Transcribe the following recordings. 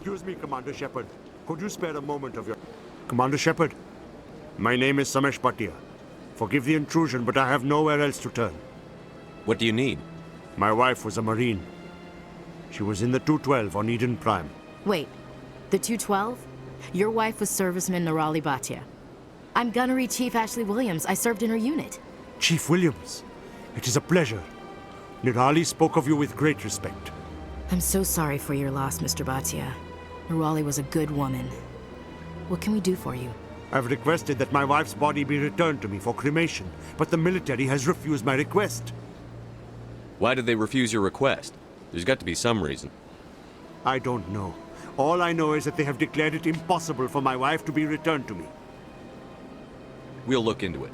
Excuse me, Commander Shepard. Could you spare a moment of your... Commander Shepard, my name is Samesh Bhatia. Forgive the intrusion, but I have nowhere else to turn. What do you need? My wife was a Marine. She was in the 212 on Eden Prime. Wait, the 212? Your wife was serviceman Nirali Bhatia. I'm Gunnery Chief Ashley Williams. I served in her unit. Chief Williams, it is a pleasure. Nirali spoke of you with great respect. I'm so sorry for your loss, Mr. Bhatia. Nirali was a good woman. What can we do for you? I've requested that my wife's body be returned to me for cremation, but the military has refused my request. Why did they refuse your request? There's got to be some reason. I don't know. All I know is that they have declared it impossible for my wife to be returned to me. We'll look into it.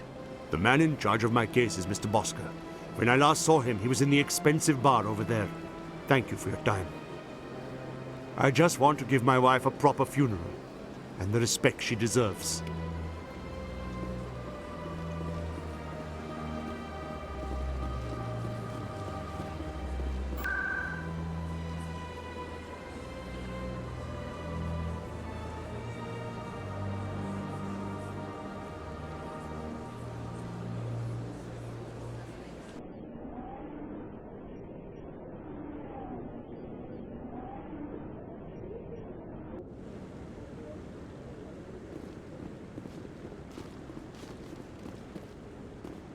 The man in charge of my case is Mr. Bosker. When I last saw him, he was in the expensive bar over there. Thank you for your time. I just want to give my wife a proper funeral, and the respect she deserves.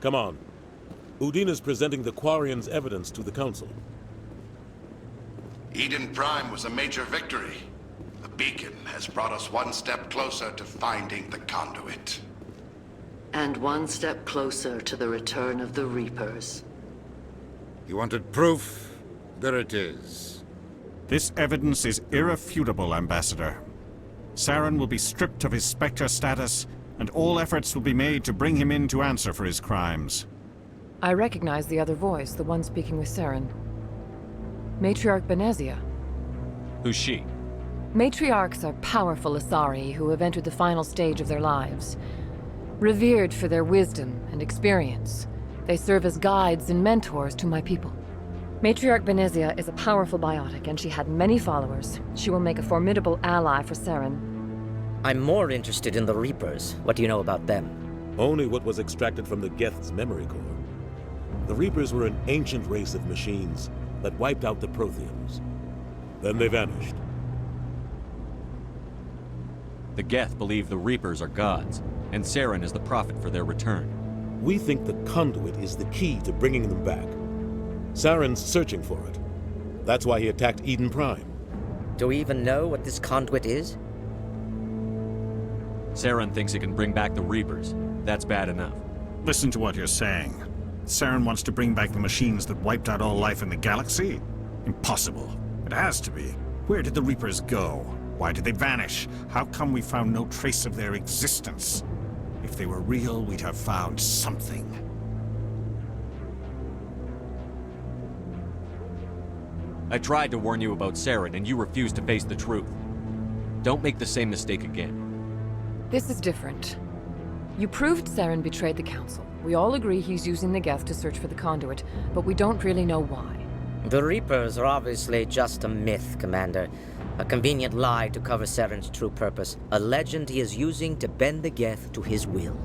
Come on. Udine is presenting the Quarians' evidence to the Council. Eden Prime was a major victory. The beacon has brought us one step closer to finding the conduit. And one step closer to the return of the Reapers. You wanted proof? There it is. This evidence is irrefutable, Ambassador. Saren will be stripped of his Spectre status, and all efforts will be made to bring him in to answer for his crimes. I recognize the other voice, the one speaking with Saren. Matriarch Benezia. Who's she? Matriarchs are powerful Asari who have entered the final stage of their lives. Revered for their wisdom and experience, they serve as guides and mentors to my people. Matriarch Benezia is a powerful biotic, and she had many followers. She will make a formidable ally for Saren. I'm more interested in the Reapers. What do you know about them? Only what was extracted from the Geth's memory core. The Reapers were an ancient race of machines that wiped out the Protheans. Then they vanished. The Geth believe the Reapers are gods, and Saren is the prophet for their return. We think the conduit is the key to bringing them back. Saren's searching for it. That's why he attacked Eden Prime. Do we even know what this conduit is? Saren thinks it can bring back the Reapers. That's bad enough. Listen to what you're saying. Saren wants to bring back the machines that wiped out all life in the galaxy? Impossible. It has to be. Where did the Reapers go? Why did they vanish? How come we found no trace of their existence? If they were real, we'd have found something. I tried to warn you about Saren, and you refused to face the truth. Don't make the same mistake again. This is different. You proved Saren betrayed the Council. We all agree he's using the Geth to search for the conduit, but we don't really know why. The Reapers are obviously just a myth, Commander. A convenient lie to cover Saren's true purpose. A legend he is using to bend the Geth to his will.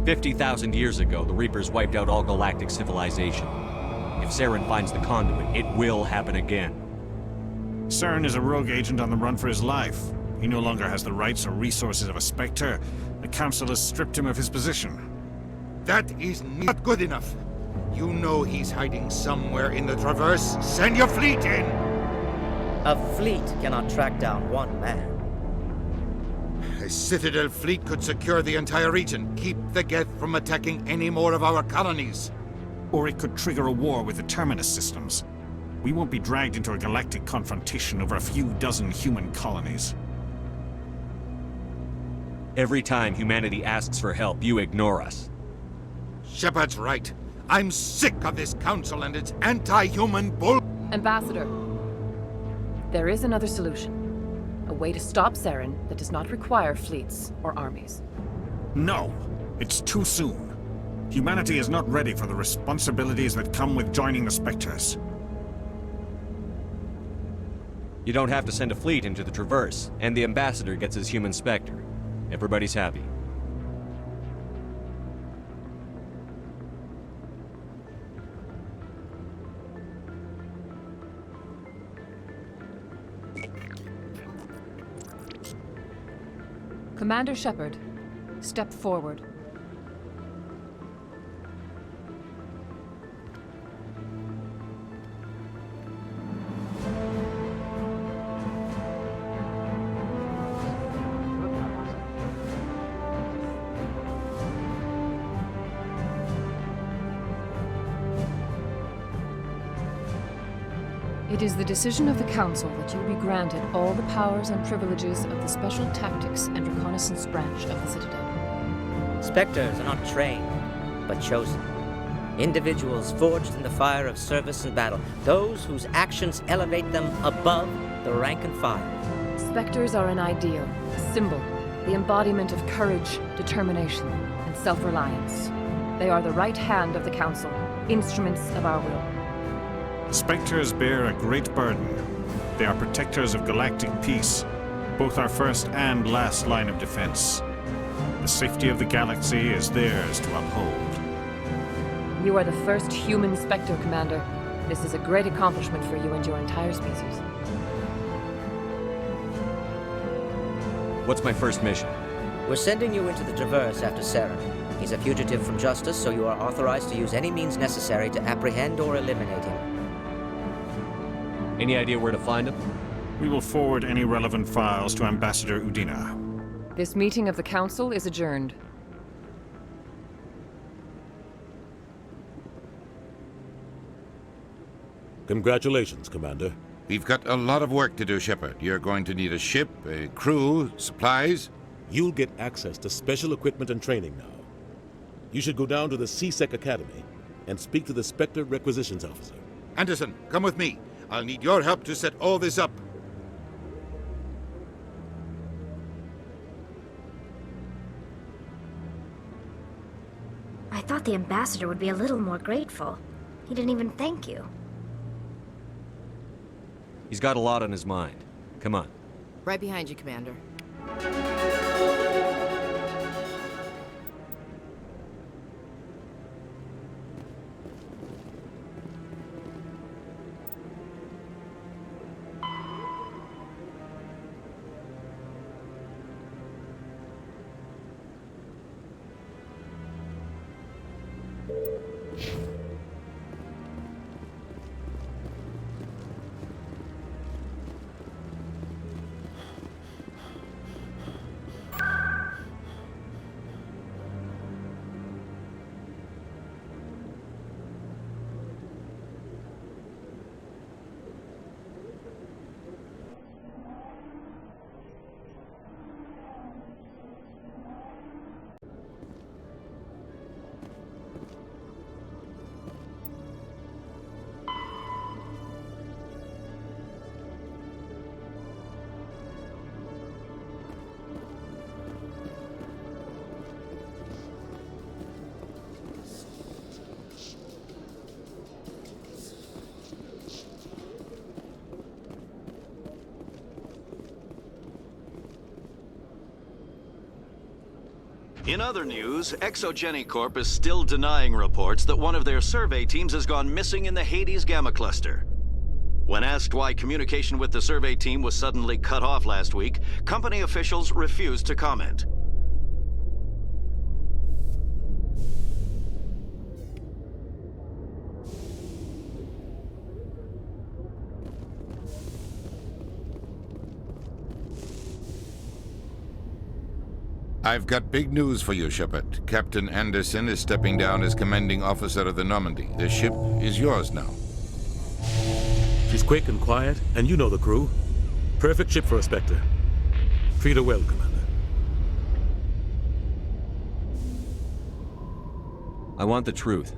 "50,000 years ago, the Reapers wiped out all galactic civilization. If Saren finds the conduit, it will happen again. Saren is a rogue agent on the run for his life. He no longer has the rights or resources of a Spectre. The Council has stripped him of his position. That is not good enough. You know he's hiding somewhere in the Traverse. Send your fleet in! A fleet cannot track down one man. A Citadel fleet could secure the entire region. Keep the Geth from attacking any more of our colonies. Or it could trigger a war with the Terminus systems. We won't be dragged into a galactic confrontation over a few dozen human colonies. Every time humanity asks for help, you ignore us. Shepard's right. I'm sick of this council and its anti-human bull... Ambassador, there is another solution. A way to stop Saren that does not require fleets or armies. No, it's too soon. Humanity is not ready for the responsibilities that come with joining the Spectres. You don't have to send a fleet into the Traverse, and the Ambassador gets his human Spectre. Everybody's happy. Commander Shepard, step forward. It is the decision of the Council that you be granted all the powers and privileges of the Special Tactics and Reconnaissance branch of the Citadel. Spectres are not trained, but chosen. Individuals forged in the fire of service and battle, those whose actions elevate them above the rank and file. Spectres are an ideal, a symbol, the embodiment of courage, determination, and self-reliance. They are the right hand of the Council, instruments of our will. Spectres bear a great burden. They are protectors of galactic peace, both our first and last line of defense. The safety of the galaxy is theirs to uphold. You are the first human Spectre, Commander. This is a great accomplishment for you and your entire species. What's my first mission? We're sending you into the Traverse after Saren. He's a fugitive from justice, so you are authorized to use any means necessary to apprehend or eliminate him. Any idea where to find him? We will forward any relevant files to Ambassador Udina. This meeting of the Council is adjourned. Congratulations, Commander. We've got a lot of work to do, Shepard. You're going to need a ship, a crew, supplies. You'll get access to special equipment and training now. You should go down to the C-Sec Academy and speak to the Spectre Requisitions Officer. Anderson, come with me. I'll need your help to set all this up. I thought the ambassador would be a little more grateful. He didn't even thank you. He's got a lot on his mind. Come on. Right behind you, Commander. In other news, Exogeny Corp is still denying reports that one of their survey teams has gone missing in the Hades Gamma Cluster. When asked why communication with the survey team was suddenly cut off last week, company officials refused to comment. I've got big news for you, Shepard. Captain Anderson is stepping down as commanding officer of the Normandy. The ship is yours now. She's quick and quiet, and you know the crew. Perfect ship for a Spectre. Treat her well, Commander. I want the truth.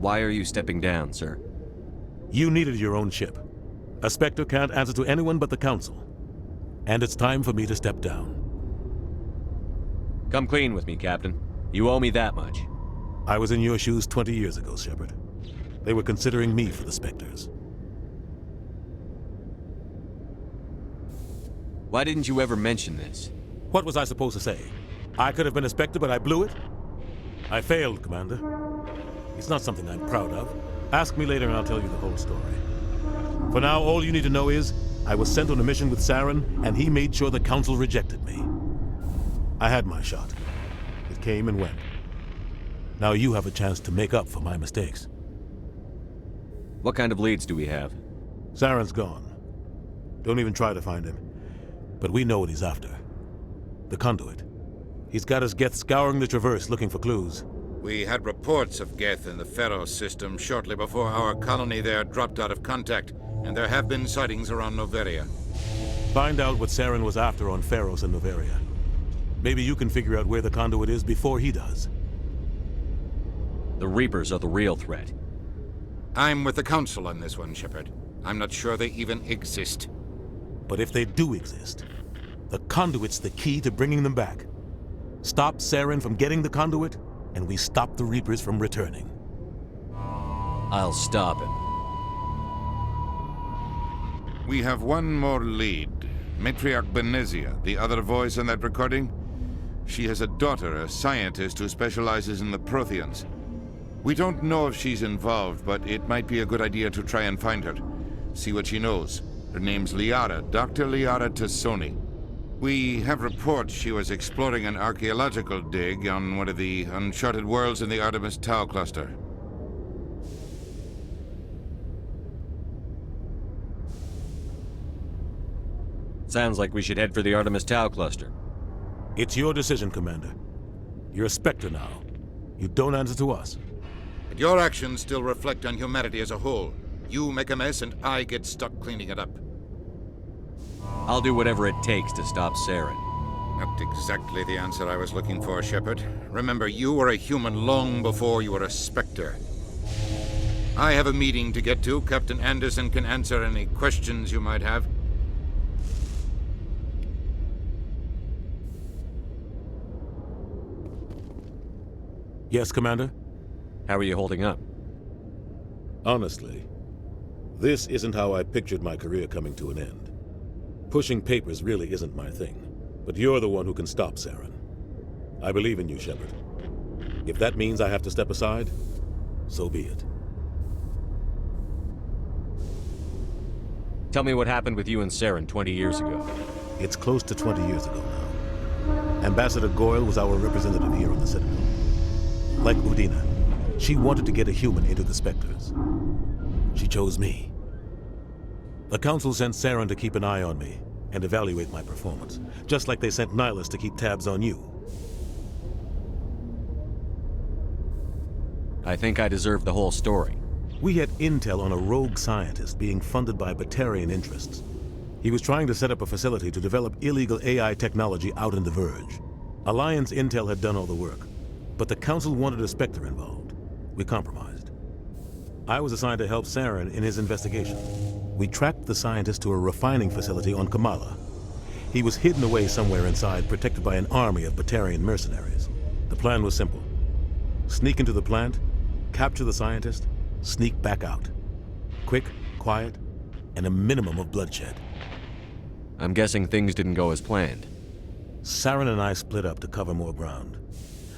Why are you stepping down, sir? You needed your own ship. A Spectre can't answer to anyone but the Council. And it's time for me to step down. Come clean with me, Captain. You owe me that much. I was in your shoes 20 years ago, Shepard. They were considering me for the Spectres. Why didn't you ever mention this? What was I supposed to say? I could have been a Spectre, but I blew it? I failed, Commander. It's not something I'm proud of. Ask me later and I'll tell you the whole story. For now, all you need to know is, I was sent on a mission with Saren, and he made sure the Council rejected me. I had my shot. It came and went. Now you have a chance to make up for my mistakes. What kind of leads do we have? Saren's gone. Don't even try to find him. But we know what he's after. The conduit. He's got his Geth scouring the Traverse looking for clues. We had reports of Geth in the Pharos system shortly before our colony there dropped out of contact, and there have been sightings around Noveria. Find out what Saren was after on Pharos and Noveria. Maybe you can figure out where the conduit is before he does. The Reapers are the real threat. I'm with the Council on this one, Shepard. I'm not sure they even exist. But if they do exist, the conduit's the key to bringing them back. Stop Saren from getting the conduit, and we stop the Reapers from returning. I'll stop him. We have one more lead. Matriarch Benezia, the other voice in that recording. She has a daughter, a scientist who specializes in the Protheans. We don't know if she's involved, but it might be a good idea to try and find her. See what she knows. Her name's Liara, Dr. Liara Tassoni. We have reports she was exploring an archaeological dig on one of the uncharted worlds in the Artemis Tau cluster. Sounds like we should head for the Artemis Tau cluster. It's your decision, Commander. You're a Spectre now. You don't answer to us. But your actions still reflect on humanity as a whole. You make a mess and I get stuck cleaning it up. I'll do whatever it takes to stop Saren. Not exactly the answer I was looking for, Shepard. Remember, you were a human long before you were a Spectre. I have a meeting to get to. Captain Anderson can answer any questions you might have. Yes, Commander? How are you holding up? Honestly, this isn't how I pictured my career coming to an end. Pushing papers really isn't my thing, but you're the one who can stop Saren. I believe in you, Shepard. If that means I have to step aside, so be it. Tell me what happened with you and Saren 20 years ago. It's close to 20 years ago now. Ambassador Goyle was our representative here on the Citadel. Like Udina, she wanted to get a human into the Spectres. She chose me. The Council sent Saren to keep an eye on me and evaluate my performance, just like they sent Nihilus to keep tabs on you. I think I deserve the whole story. We had intel on a rogue scientist being funded by Batarian interests. He was trying to set up a facility to develop illegal AI technology out in the Verge. Alliance intel had done all the work, but the Council wanted a Spectre involved. We compromised. I was assigned to help Saren in his investigation. We tracked the scientist to a refining facility on Kamala. He was hidden away somewhere inside, protected by an army of Batarian mercenaries. The plan was simple. Sneak into the plant, capture the scientist, sneak back out. Quick, quiet, and a minimum of bloodshed. I'm guessing things didn't go as planned. Saren and I split up to cover more ground.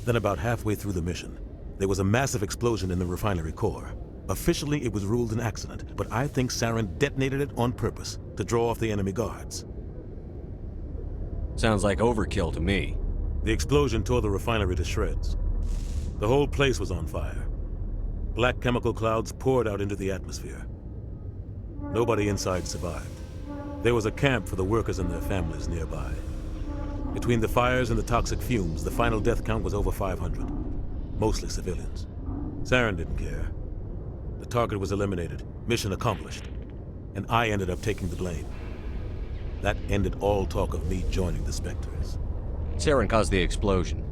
Then about halfway through the mission, there was a massive explosion in the refinery core. Officially, it was ruled an accident, but I think Saren detonated it on purpose to draw off the enemy guards. Sounds like overkill to me. The explosion tore the refinery to shreds. The whole place was on fire. Black chemical clouds poured out into the atmosphere. Nobody inside survived. There was a camp for the workers and their families nearby. Between the fires and the toxic fumes, the final death count was over 500. Mostly civilians. Saren didn't care. The target was eliminated, mission accomplished, and I ended up taking the blame. That ended all talk of me joining the Spectres. Saren caused the explosion.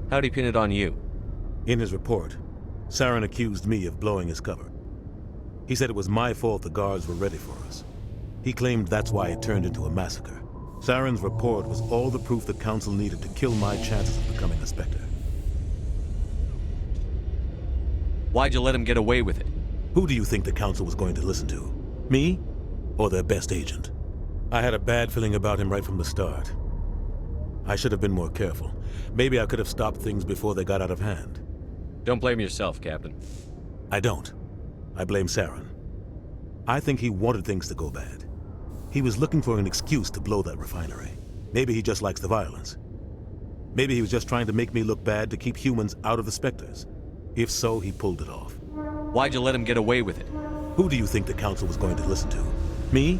How'd he pin it on you? In his report, Saren accused me of blowing his cover. He said it was my fault the guards were ready for us. He claimed that's why it turned into a massacre. Saren's report was all the proof the Council needed to kill my chances of becoming a Spectre. Why'd you let him get away with it? Who do you think the Council was going to listen to? Me? Or their best agent? I had a bad feeling about him right from the start. I should have been more careful. Maybe I could have stopped things before they got out of hand. Don't blame yourself, Captain. I don't. I blame Saren. I think he wanted things to go bad. He was looking for an excuse to blow that refinery. Maybe he just likes the violence. Maybe he was just trying to make me look bad to keep humans out of the Spectres. If so, he pulled it off. Why'd you let him get away with it? Who do you think the Council was going to listen to? Me?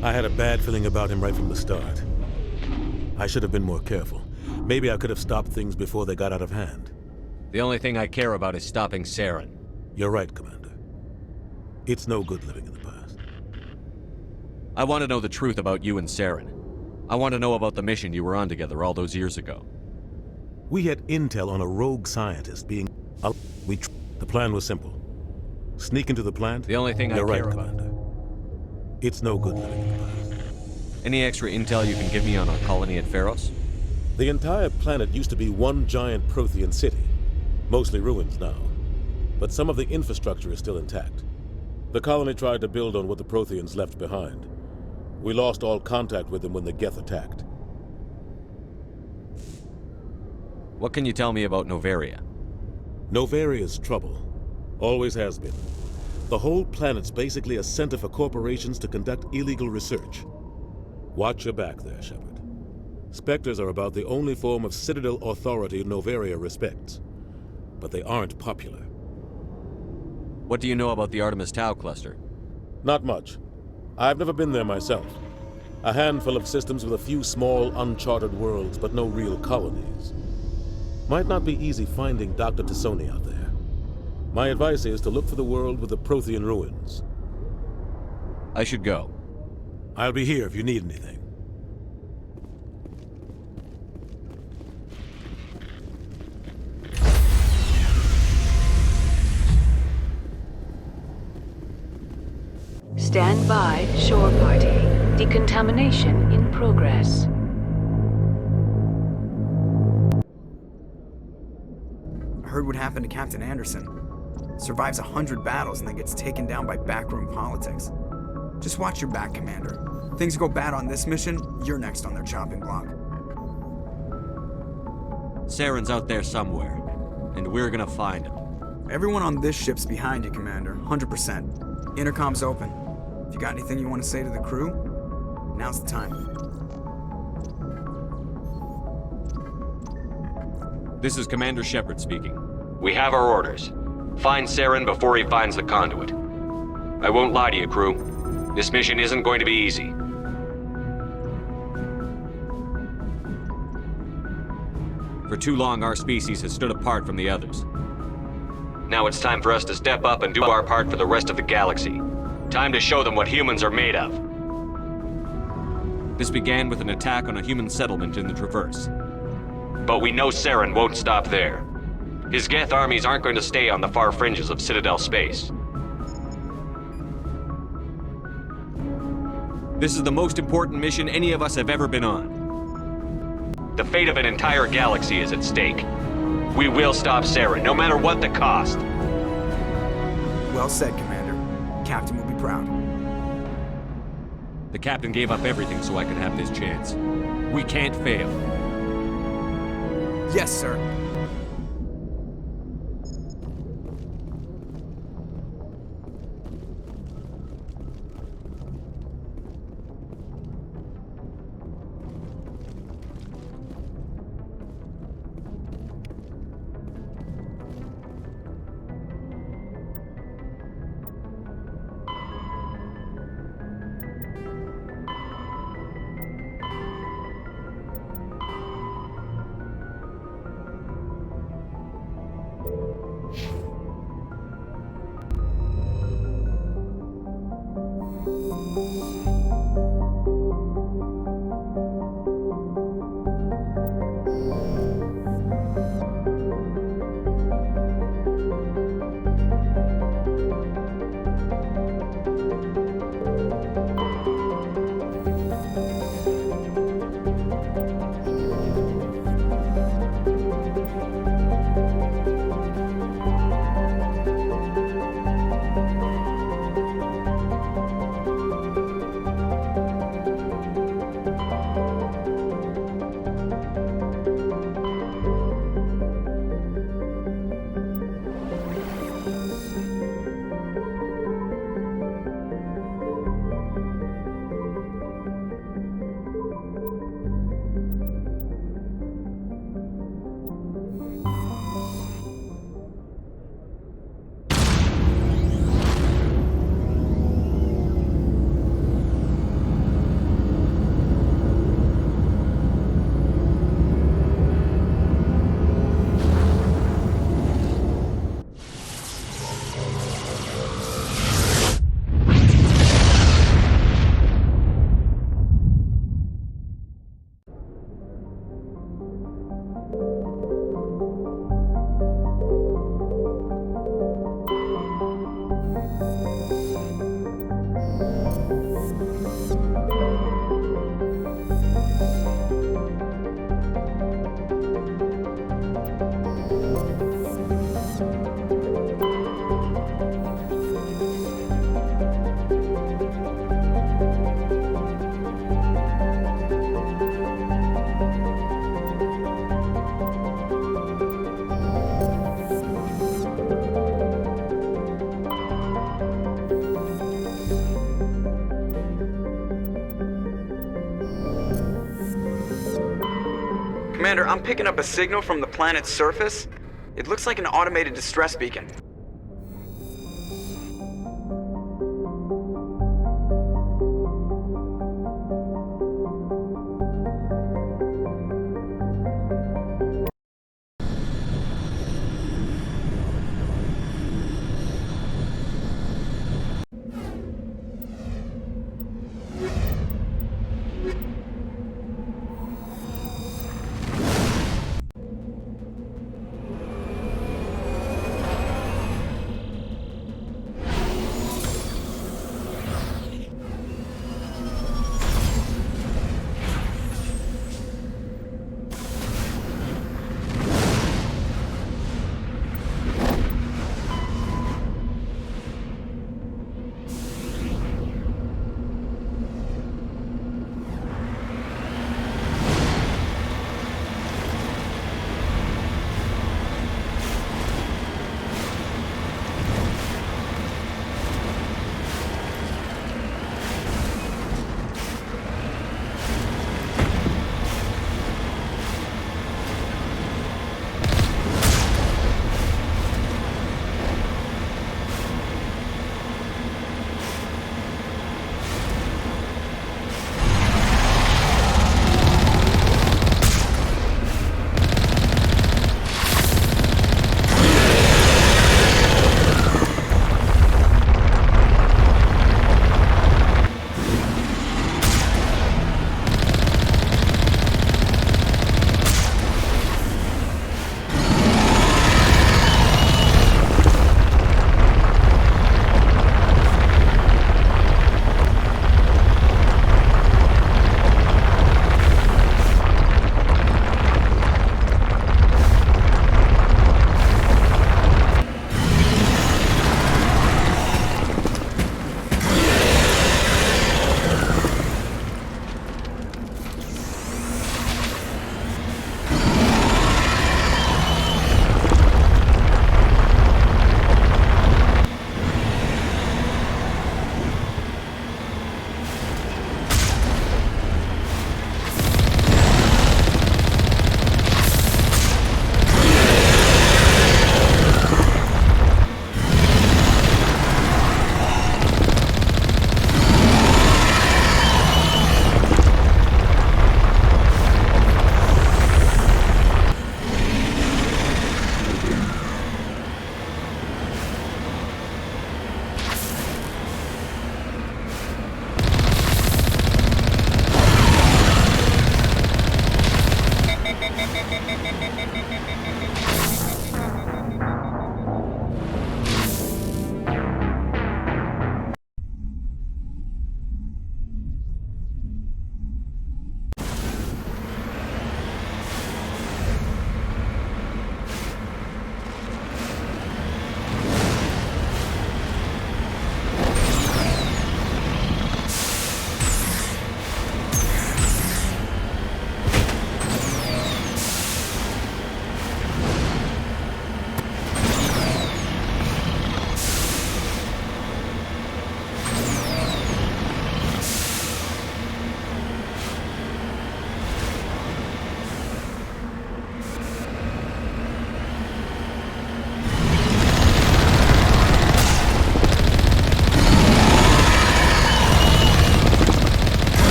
I had a bad feeling about him right from the start. I should have been more careful. Maybe I could have stopped things before they got out of hand. The only thing I care about is stopping Saren. You're right, Commander. It's no good living in the past. I want to know the truth about you and Saren. I want to know about the mission you were on together all those years ago. We had intel on a rogue scientist being... The plan was simple. Sneak into the plant. The only thing I care about. Commander. It's no good living in the past. Any extra intel you can give me on our colony at Pharos? The entire planet used to be one giant Prothean city. Mostly ruins now. But some of the infrastructure is still intact. The colony tried to build on what the Protheans left behind. We lost all contact with them when the Geth attacked. What can you tell me about Noveria? Novaria's trouble. Always has been. The whole planet's basically a center for corporations to conduct illegal research. Watch your back there, Shepard. Spectres are about the only form of Citadel authority Noveria respects. But they aren't popular. What do you know about the Artemis Tau cluster? Not much. I've never been there myself. A handful of systems with a few small, uncharted worlds, but no real colonies. Might not be easy finding Dr. Tassoni out there. My advice is to look for the world with the Prothean ruins. I should go. I'll be here if you need anything. Stand by, shore party. Decontamination in progress. I heard what happened to Captain Anderson. Survives 100 battles and then gets taken down by backroom politics. Just watch your back, Commander. Things go bad on this mission, you're next on their chopping block. Saren's out there somewhere, and we're gonna find him. Everyone on this ship's behind you, Commander. 100%. Intercom's open. If you got anything you want to say to the crew, now's the time. This is Commander Shepard speaking. We have our orders. Find Saren before he finds the conduit. I won't lie to you, crew. This mission isn't going to be easy. For too long, our species has stood apart from the others. Now it's time for us to step up and do our part for the rest of the galaxy. Time to show them what humans are made of. This began with an attack on a human settlement in the Traverse. But we know Saren won't stop there. His Geth armies aren't going to stay on the far fringes of Citadel space. This is the most important mission any of us have ever been on. The fate of an entire galaxy is at stake. We will stop Saren, no matter what the cost. Well said, Commander. Captain will be proud. The captain gave up everything so I could have this chance. We can't fail. Yes, sir. Commander, I'm picking up a signal from the planet's surface. It looks like an automated distress beacon.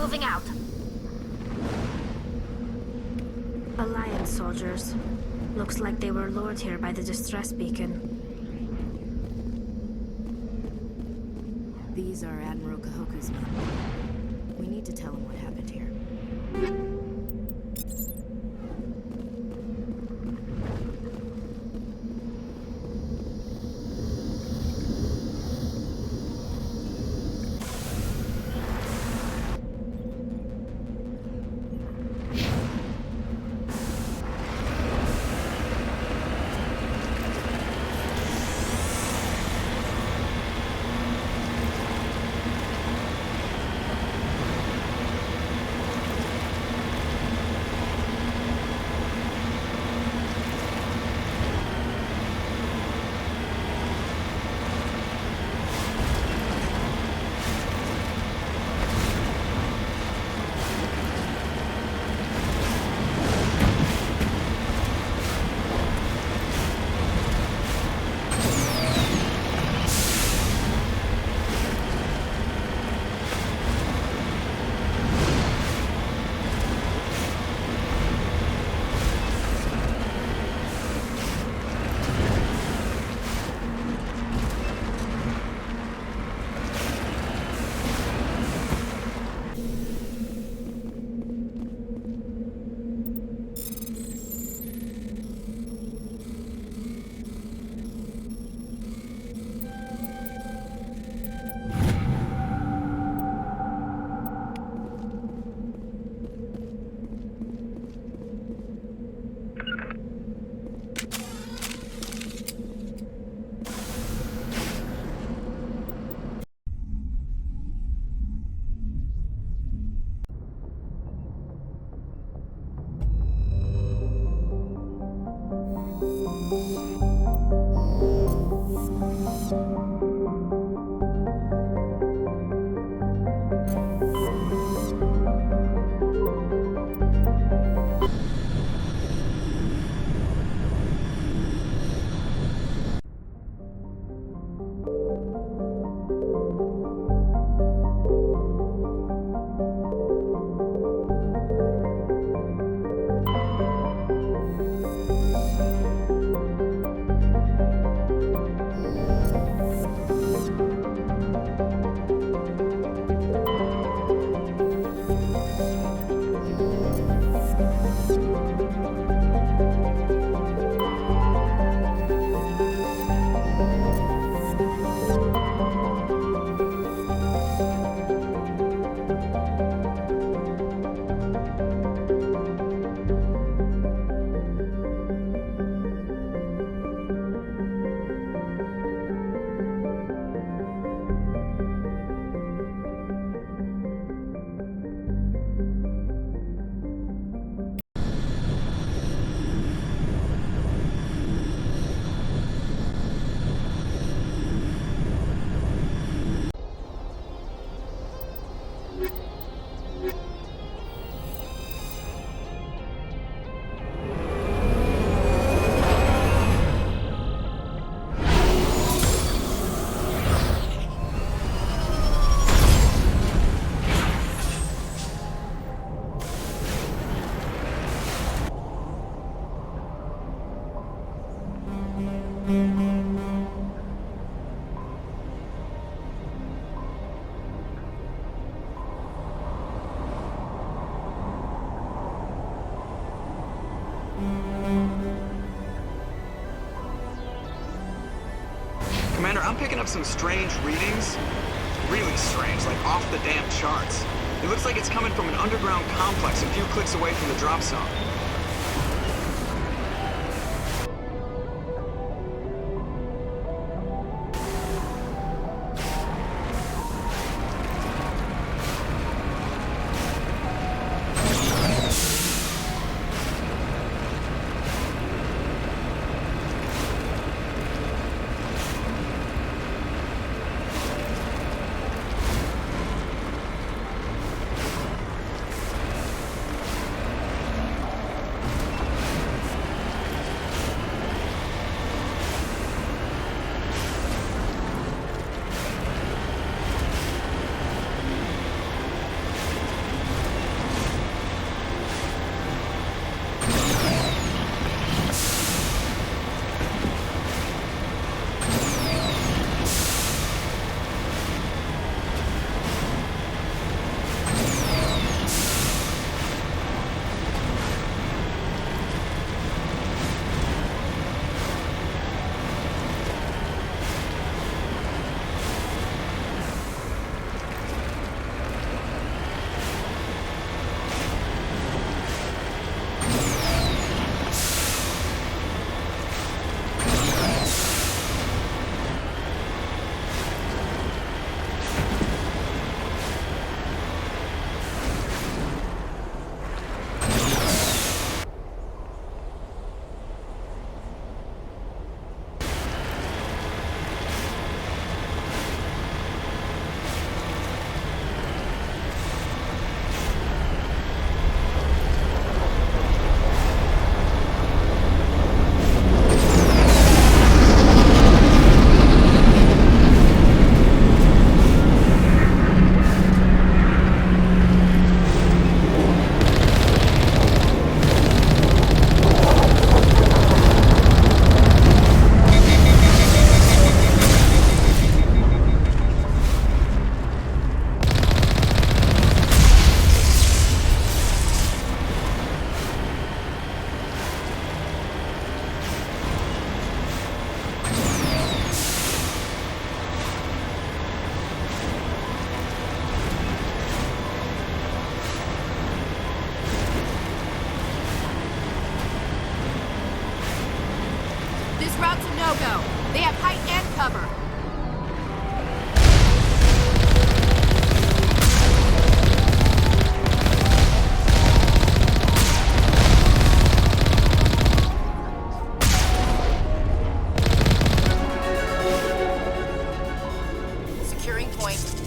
moving out. Alliance soldiers. Looks like they were lured here by the distress beacon. These are Admiral Kahoku's men. We need to tell him what happened here. Commander, I'm picking up some strange readings. Really strange, like off the damn charts. It looks like it's coming from an underground complex a few clicks away from the drop zone. cover. Securing point.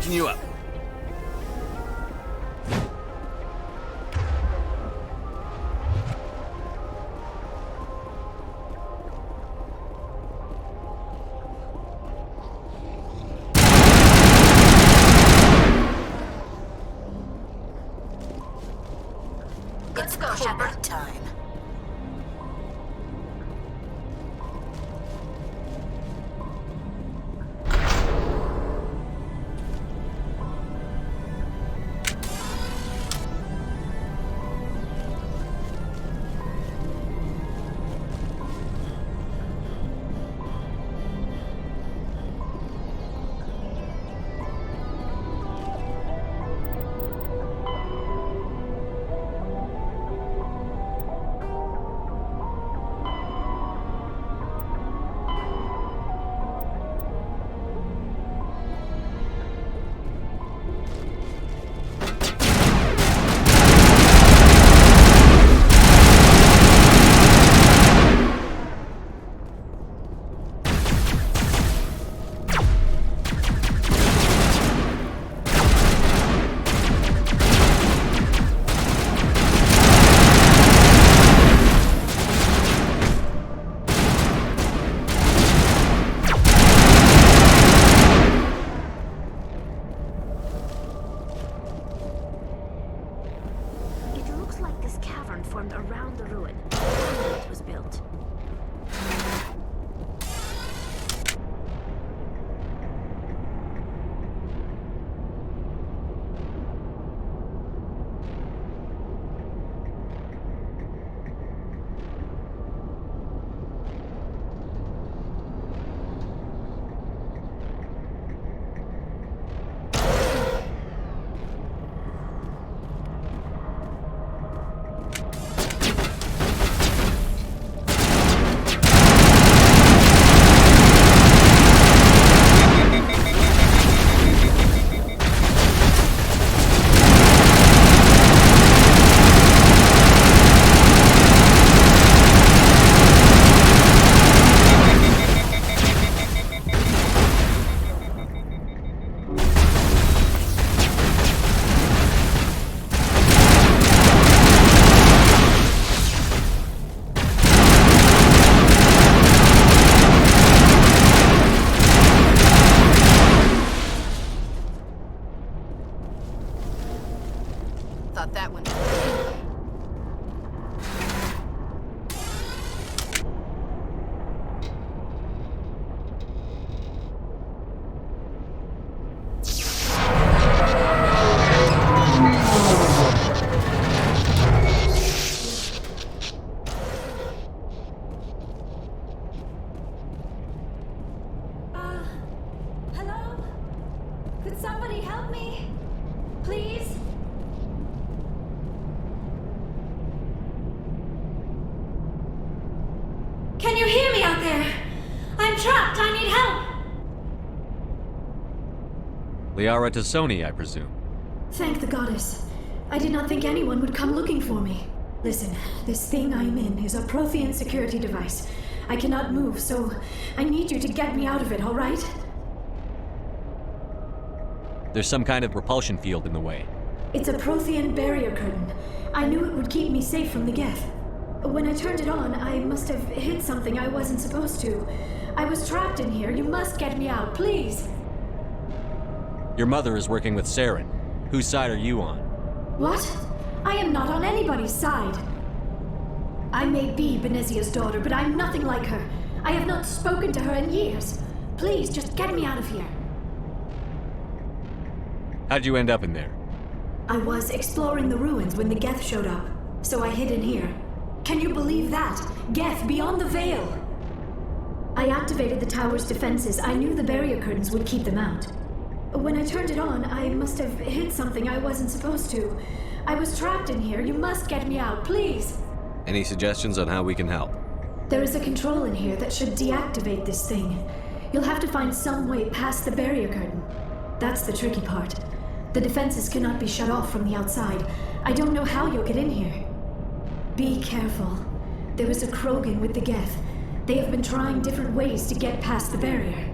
charging you up. Let's go, Shepard. Time. Around the ruin it was built. Thought that one. Hello? Could somebody help me? Please? Can you hear me out there? I'm trapped. I need help. Liara Tassoni, I presume. Thank the goddess. I did not think anyone would come looking for me. Listen, this thing I'm in is a Prothean security device. I cannot move, so I need you to get me out of it, all right? There's some kind of repulsion field in the way. It's a Prothean barrier curtain. I knew it would keep me safe from the Geth. When I turned it on, I must have hit something I wasn't supposed to. I was trapped in here. You must get me out, please. Your mother is working with Saren. Whose side are you on? What? I am not on anybody's side. I may be Benezia's daughter, but I'm nothing like her. I have not spoken to her in years. Please, just get me out of here. How'd you end up in there? I was exploring the ruins when the Geth showed up, so I hid in here. Can you believe that? Geth beyond the veil! I activated the tower's defenses. I knew the barrier curtains would keep them out. When I turned it on, I must have hit something I wasn't supposed to. I was trapped in here. You must get me out, please! Any suggestions on how we can help? There is a control in here that should deactivate this thing. You'll have to find some way past the barrier curtain. That's the tricky part. The defenses cannot be shut off from the outside. I don't know how you'll get in here. Be careful. There is a Krogan with the Geth. They have been trying different ways to get past the barrier.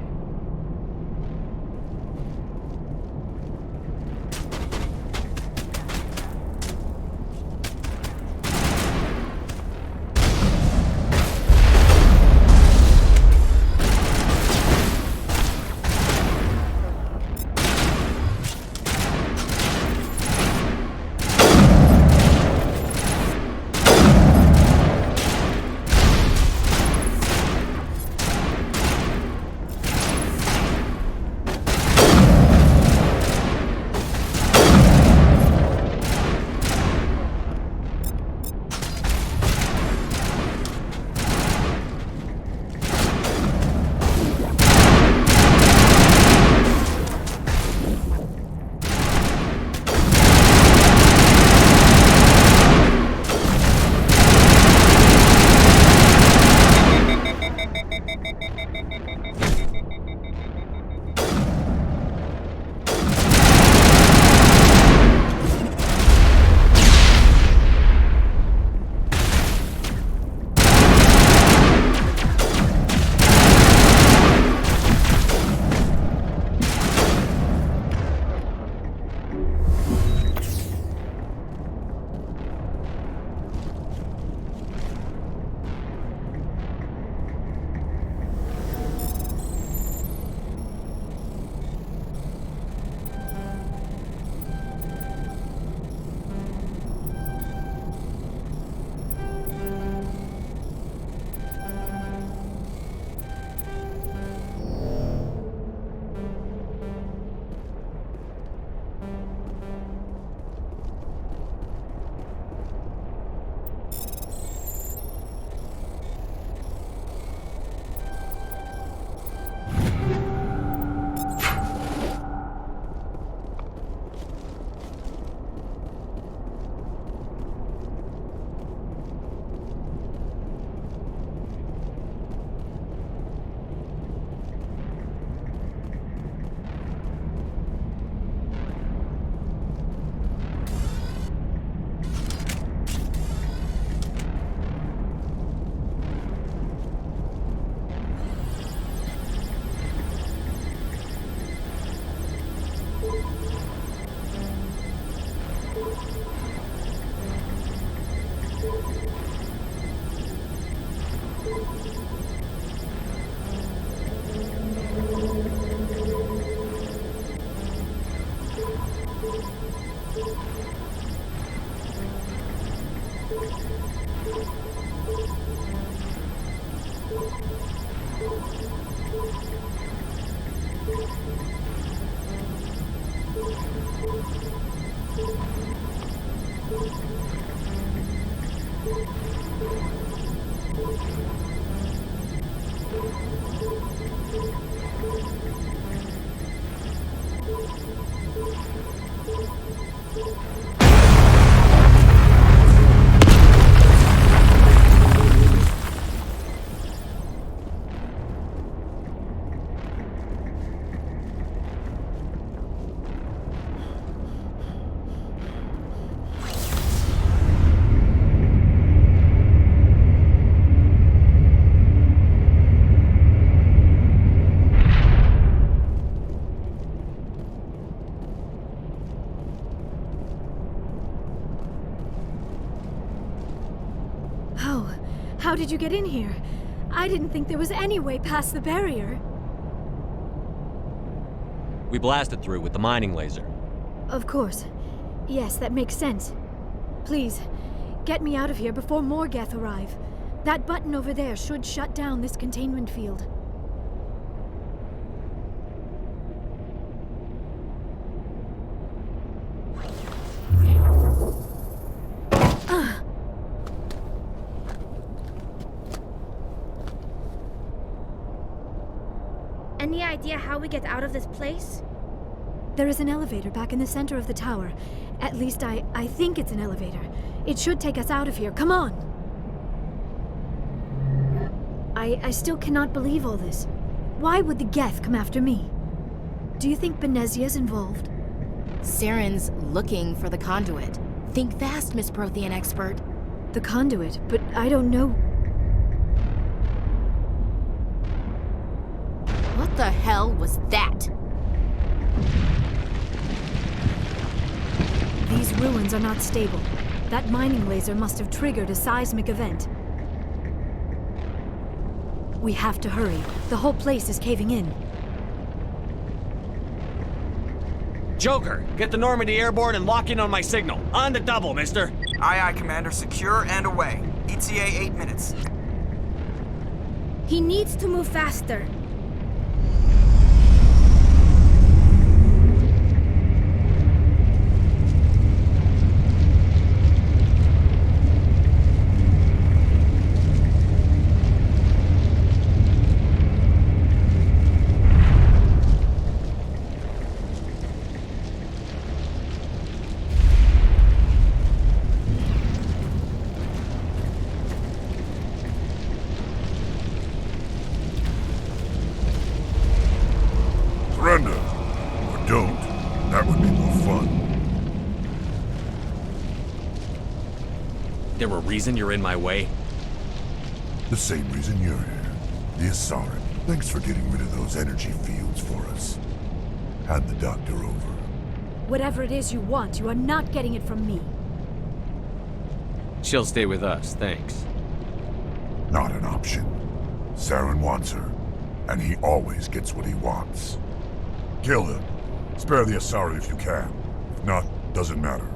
How did you get in here? I didn't think there was any way past the barrier. We blasted through with the mining laser. Of course. Yes, that makes sense. Please, get me out of here before more Geth arrive. That button over there should shut down this containment field. Any idea how we get out of this place? There is an elevator back in the center of the tower. At least I think it's an elevator. It should take us out of here. Come on! I still cannot believe all this. Why would the Geth come after me? Do you think Benezia's involved? Saren's looking for the conduit. Think fast, Miss Prothean expert. The conduit? But I don't know. What the hell was that? These ruins are not stable. That mining laser must have triggered a seismic event. We have to hurry. The whole place is caving in. Joker, get the Normandy airborne and lock in on my signal. On the double, mister. Aye, aye, Commander. Secure and away. ETA 8 minutes. He needs to move faster. Surrender. Or don't. That would be more fun. There a reason you're in my way? The same reason you're here. The Asari. Thanks for getting rid of those energy fields for us. Hand the doctor over. Whatever it is you want, you are not getting it from me. She'll stay with us, thanks. Not an option. Saren wants her, and he always gets what he wants. Kill him. Spare the Asari if you can. If not, doesn't matter.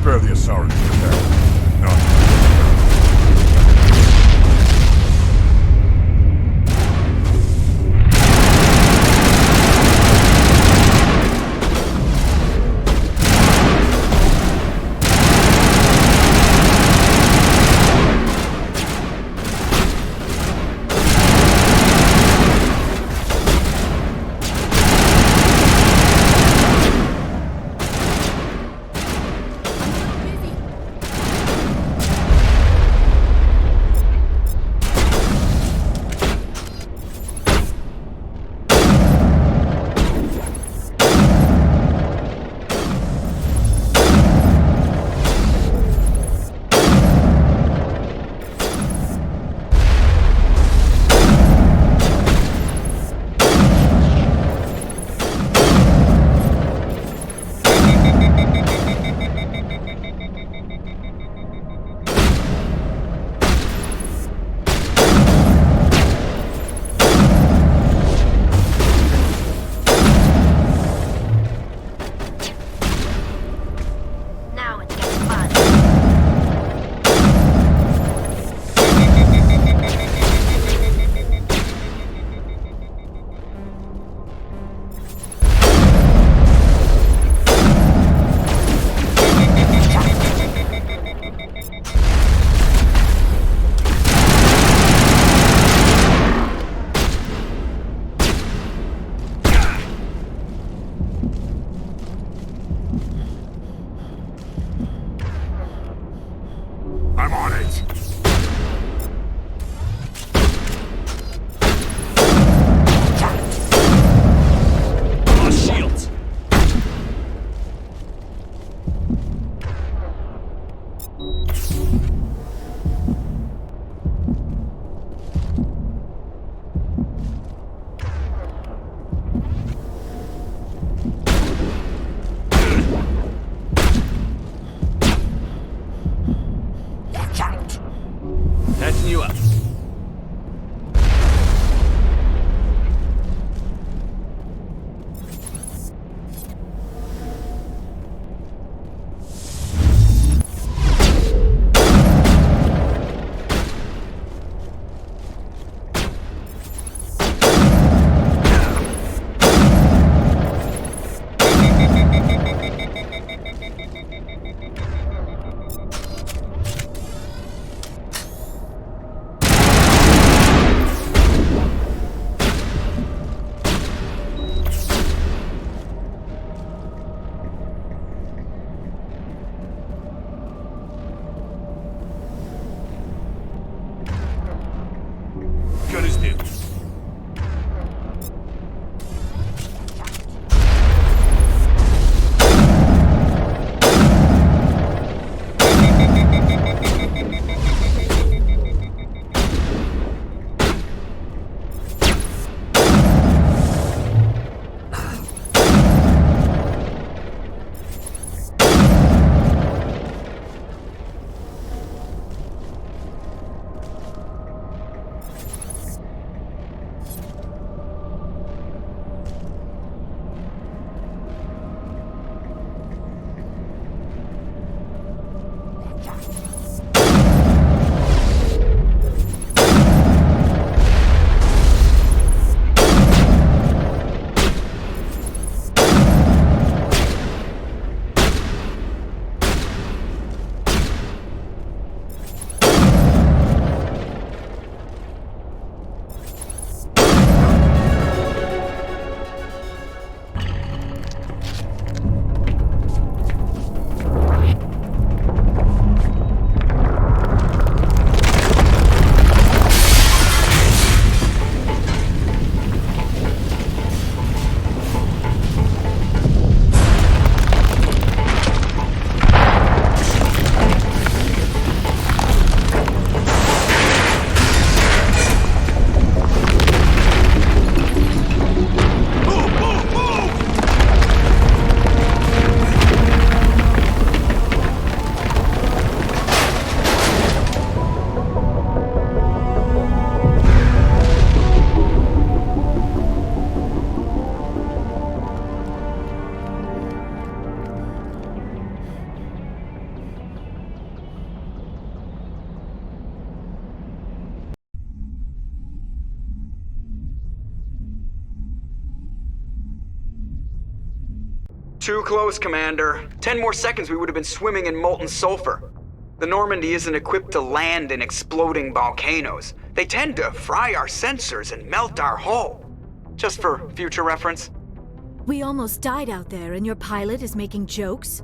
Spare the Asari if you can. Not Too close, Commander. 10 more seconds we would have been swimming in molten sulfur. The Normandy isn't equipped to land in exploding volcanoes. They tend to fry our sensors and melt our hull. Just for future reference. We almost died out there, and your pilot is making jokes?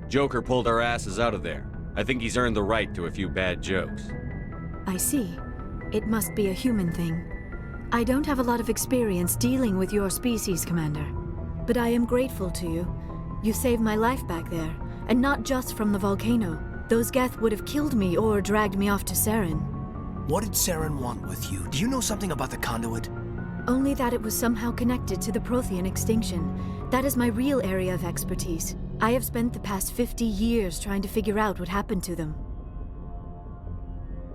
Joker pulled our asses out of there. I think he's earned the right to a few bad jokes. I see. It must be a human thing. I don't have a lot of experience dealing with your species, Commander. But I am grateful to you. You saved my life back there, and not just from the volcano. Those Geth would have killed me or dragged me off to Saren. What did Saren want with you? Do you know something about the conduit? Only that it was somehow connected to the Prothean extinction. That is my real area of expertise. I have spent the past 50 years trying to figure out what happened to them.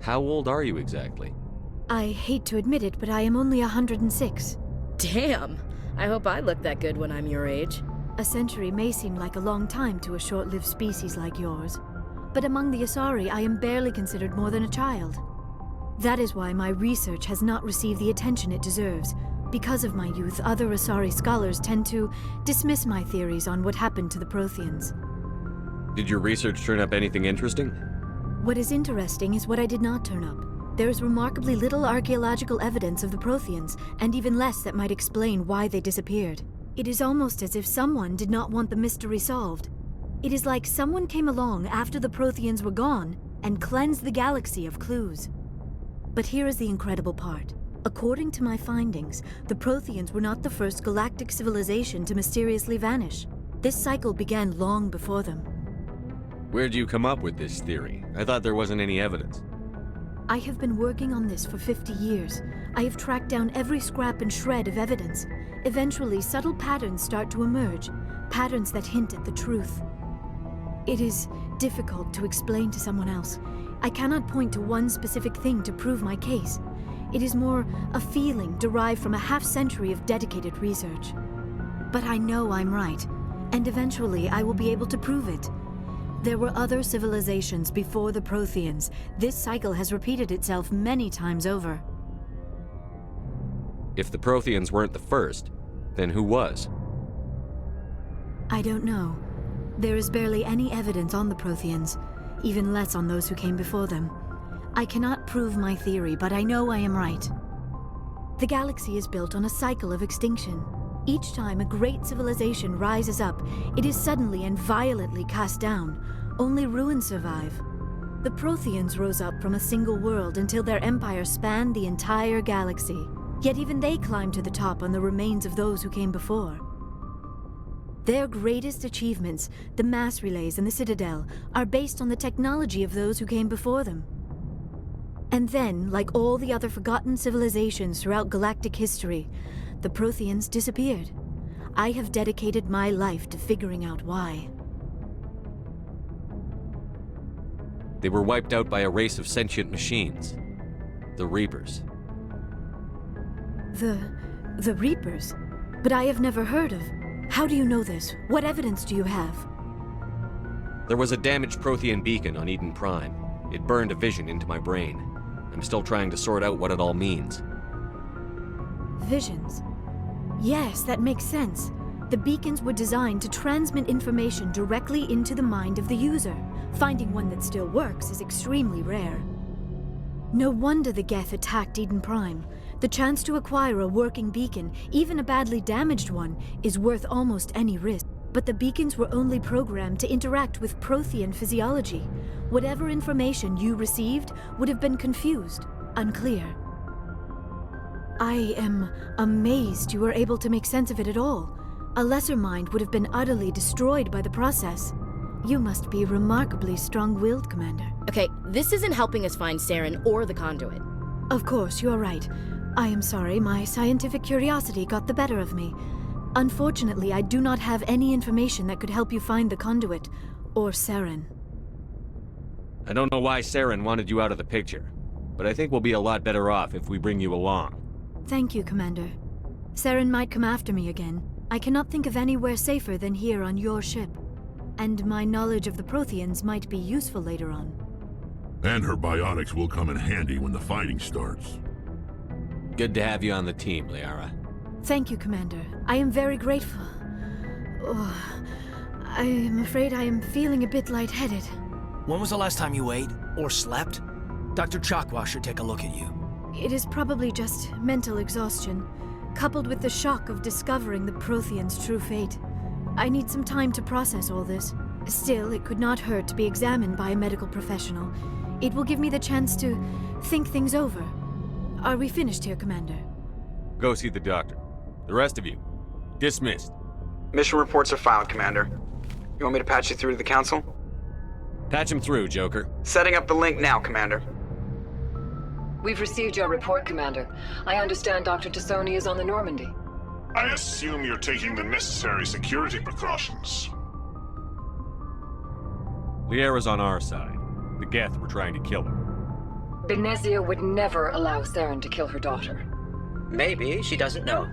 How old are you exactly? I hate to admit it, but I am only 106. Damn! I hope I look that good when I'm your age. A century may seem like a long time to a short-lived species like yours. But among the Asari, I am barely considered more than a child. That is why my research has not received the attention it deserves. Because of my youth, other Asari scholars tend to dismiss my theories on what happened to the Protheans. Did your research turn up anything interesting? What is interesting is what I did not turn up. There is remarkably little archaeological evidence of the Protheans, and even less that might explain why they disappeared. It is almost as if someone did not want the mystery solved. It is like someone came along after the Protheans were gone and cleansed the galaxy of clues. But here is the incredible part. According to my findings, the Protheans were not the first galactic civilization to mysteriously vanish. This cycle began long before them. Where'd you come up with this theory? I thought there wasn't any evidence. I have been working on this for 50 years. I have tracked down every scrap and shred of evidence. Eventually, subtle patterns start to emerge, patterns that hint at the truth. It is difficult to explain to someone else. I cannot point to one specific thing to prove my case. It is more a feeling derived from a half-century of dedicated research. But I know I'm right, and eventually I will be able to prove it. There were other civilizations before the Protheans. This cycle has repeated itself many times over. If the Protheans weren't the first, then who was? I don't know. There is barely any evidence on the Protheans, even less on those who came before them. I cannot prove my theory, but I know I am right. The galaxy is built on a cycle of extinction. Each time a great civilization rises up, it is suddenly and violently cast down. Only ruins survive. The Protheans rose up from a single world until their empire spanned the entire galaxy. Yet even they climbed to the top on the remains of those who came before. Their greatest achievements, the mass relays and the Citadel, are based on the technology of those who came before them. And then, like all the other forgotten civilizations throughout galactic history, the Protheans disappeared. I have dedicated my life to figuring out why. They were wiped out by a race of sentient machines. The Reapers. The Reapers? But I have never heard of. How do you know this? What evidence do you have? There was a damaged Prothean beacon on Eden Prime. It burned a vision into my brain. I'm still trying to sort out what it all means. Visions? Yes, that makes sense. The beacons were designed to transmit information directly into the mind of the user. Finding one that still works is extremely rare. No wonder the Geth attacked Eden Prime. The chance to acquire a working beacon, even a badly damaged one, is worth almost any risk. But the beacons were only programmed to interact with Prothean physiology. Whatever information you received would have been confused, unclear. I am amazed you were able to make sense of it at all. A lesser mind would have been utterly destroyed by the process. You must be remarkably strong-willed, Commander. Okay, this isn't helping us find Saren or the conduit. Of course, you are right. I am sorry, my scientific curiosity got the better of me. Unfortunately, I do not have any information that could help you find the conduit, or Saren. I don't know why Saren wanted you out of the picture, but I think we'll be a lot better off if we bring you along. Thank you, Commander. Saren might come after me again. I cannot think of anywhere safer than here on your ship. And my knowledge of the Protheans might be useful later on. And her biotics will come in handy when the fighting starts. Good to have you on the team, Liara. Thank you, Commander. I am very grateful. Oh, I am afraid I am feeling a bit lightheaded. When was the last time you ate or slept? Dr. Chakwa should take a look at you. It is probably just mental exhaustion, coupled with the shock of discovering the Prothean's true fate. I need some time to process all this. Still, it could not hurt to be examined by a medical professional. It will give me the chance to think things over. Are we finished here, Commander? Go see the doctor. The rest of you, dismissed. Mission reports are filed, Commander. You want me to patch you through to the Council? Patch him through, Joker. Setting up the link now, Commander. We've received your report, Commander. I understand Dr. Tassoni is on the Normandy. I assume you're taking the necessary security precautions. Liara's on our side. The Geth were trying to kill her. Benezia would never allow Saren to kill her daughter. Maybe she doesn't know.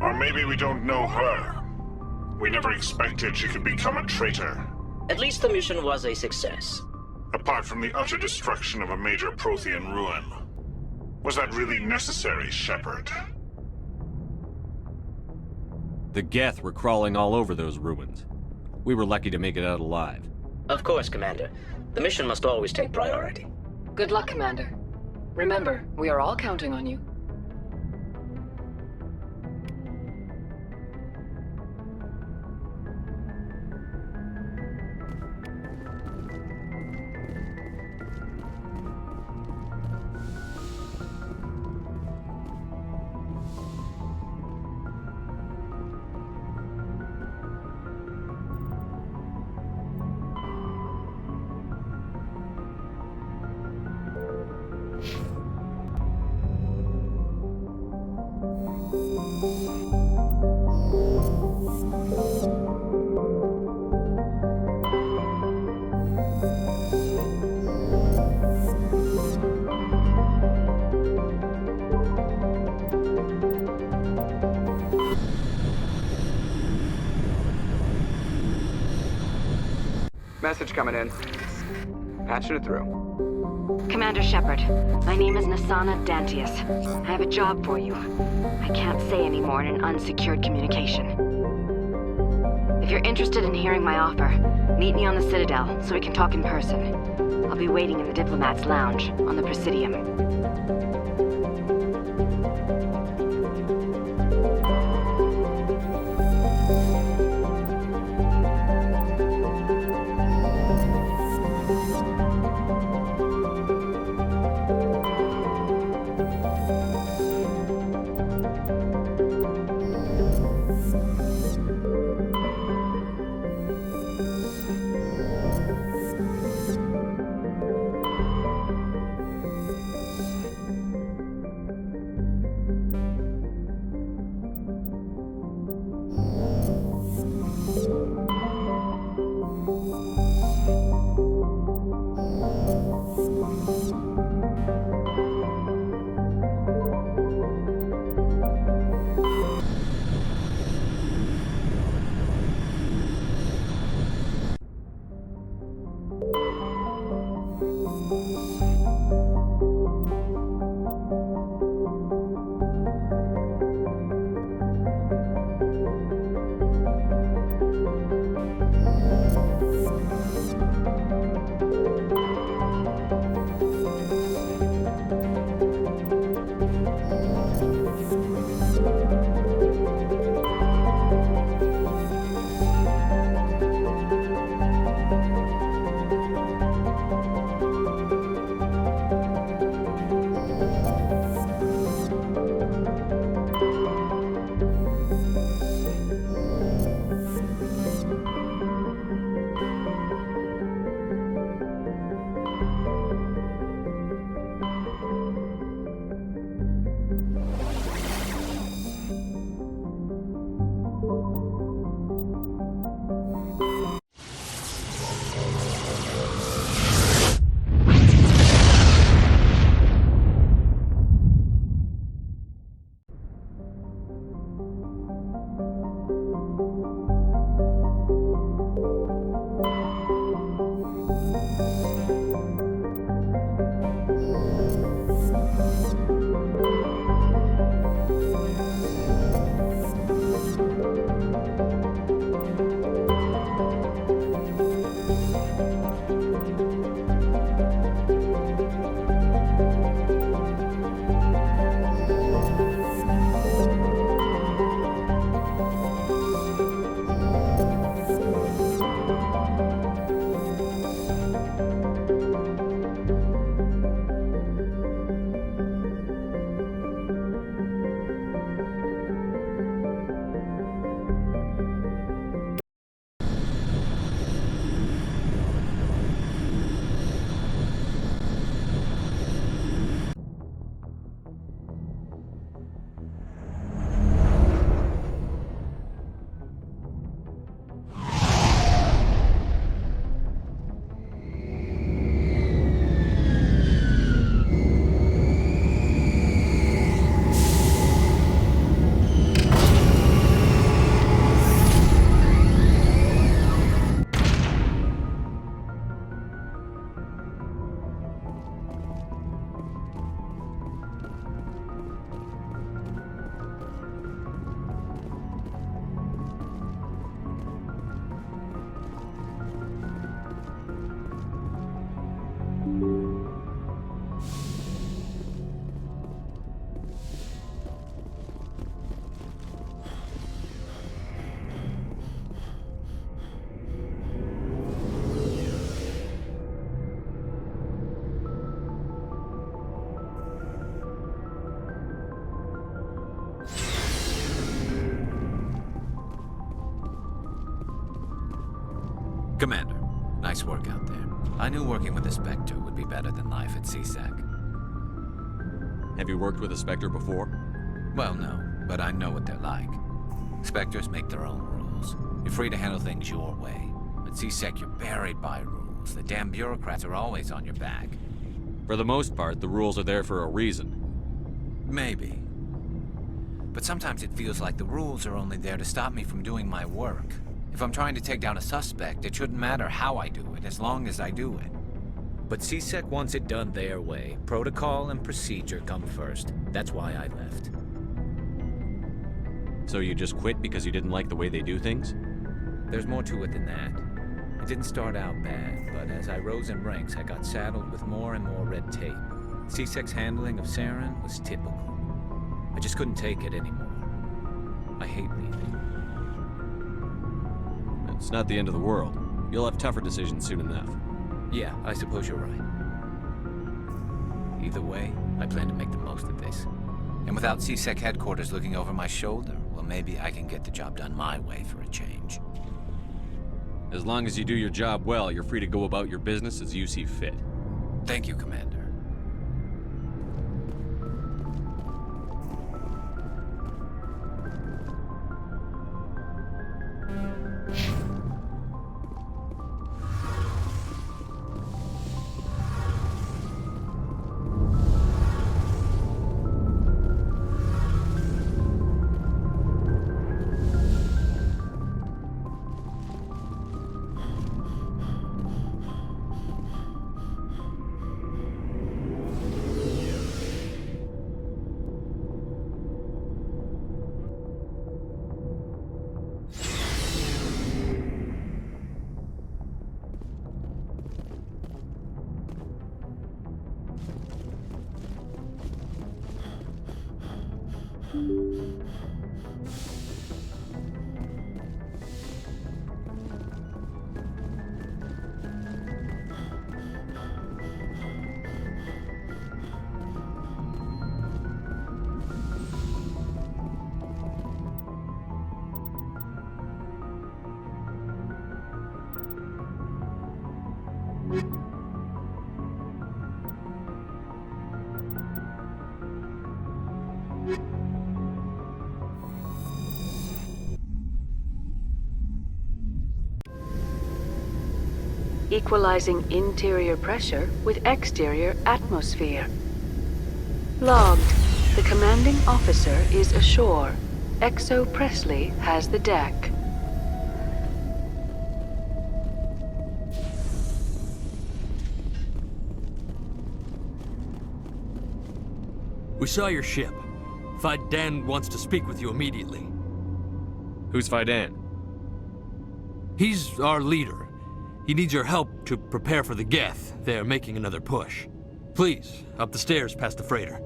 Or maybe we don't know her. We never expected she could become a traitor. At least the mission was a success. Apart from the utter destruction of a major Prothean ruin. Was that really necessary, Shepard? The Geth were crawling all over those ruins. We were lucky to make it out alive. Of course, Commander. The mission must always take priority. Good luck, Commander. Remember, we are all counting on you. Message coming in. Patching it through. Commander Shepard, my name is Nasana Dantius. I have a job for you. I can't say any more in an unsecured communication. If you're interested in hearing my offer, meet me on the Citadel so we can talk in person. I'll be waiting in the Diplomat's Lounge on the Presidium. Commander, nice work out there. I knew working with a Spectre would be better than life at CSEC. Have you worked with a Spectre before? Well, no, but I know what they're like. Spectres make their own rules. You're free to handle things your way. At CSEC, you're buried by rules. The damn bureaucrats are always on your back. For the most part, the rules are there for a reason. Maybe. But sometimes it feels like the rules are only there to stop me from doing my work. If I'm trying to take down a suspect, it shouldn't matter how I do it, as long as I do it. But CSEC wants it done their way. Protocol and procedure come first. That's why I left. So you just quit because you didn't like the way they do things? There's more to it than that. It didn't start out bad, but as I rose in ranks, I got saddled with more and more red tape. CSEC's handling of Saren was typical. I just couldn't take it anymore. I hate leaving. It's not the end of the world. You'll have tougher decisions soon enough. Yeah, I suppose you're right. Either way, I plan to make the most of this. And without CSEC headquarters looking over my shoulder, well, maybe I can get the job done my way for a change. As long as you do your job well, you're free to go about your business as you see fit. Thank you, Commander. Equalizing interior pressure with exterior atmosphere. Logged. The commanding officer is ashore. Exo Presley has the deck. We saw your ship. Fidan wants to speak with you immediately. Who's Fidan? He's our leader. He needs your help to prepare for the Geth. They're making another push. Please, up the stairs past the freighter.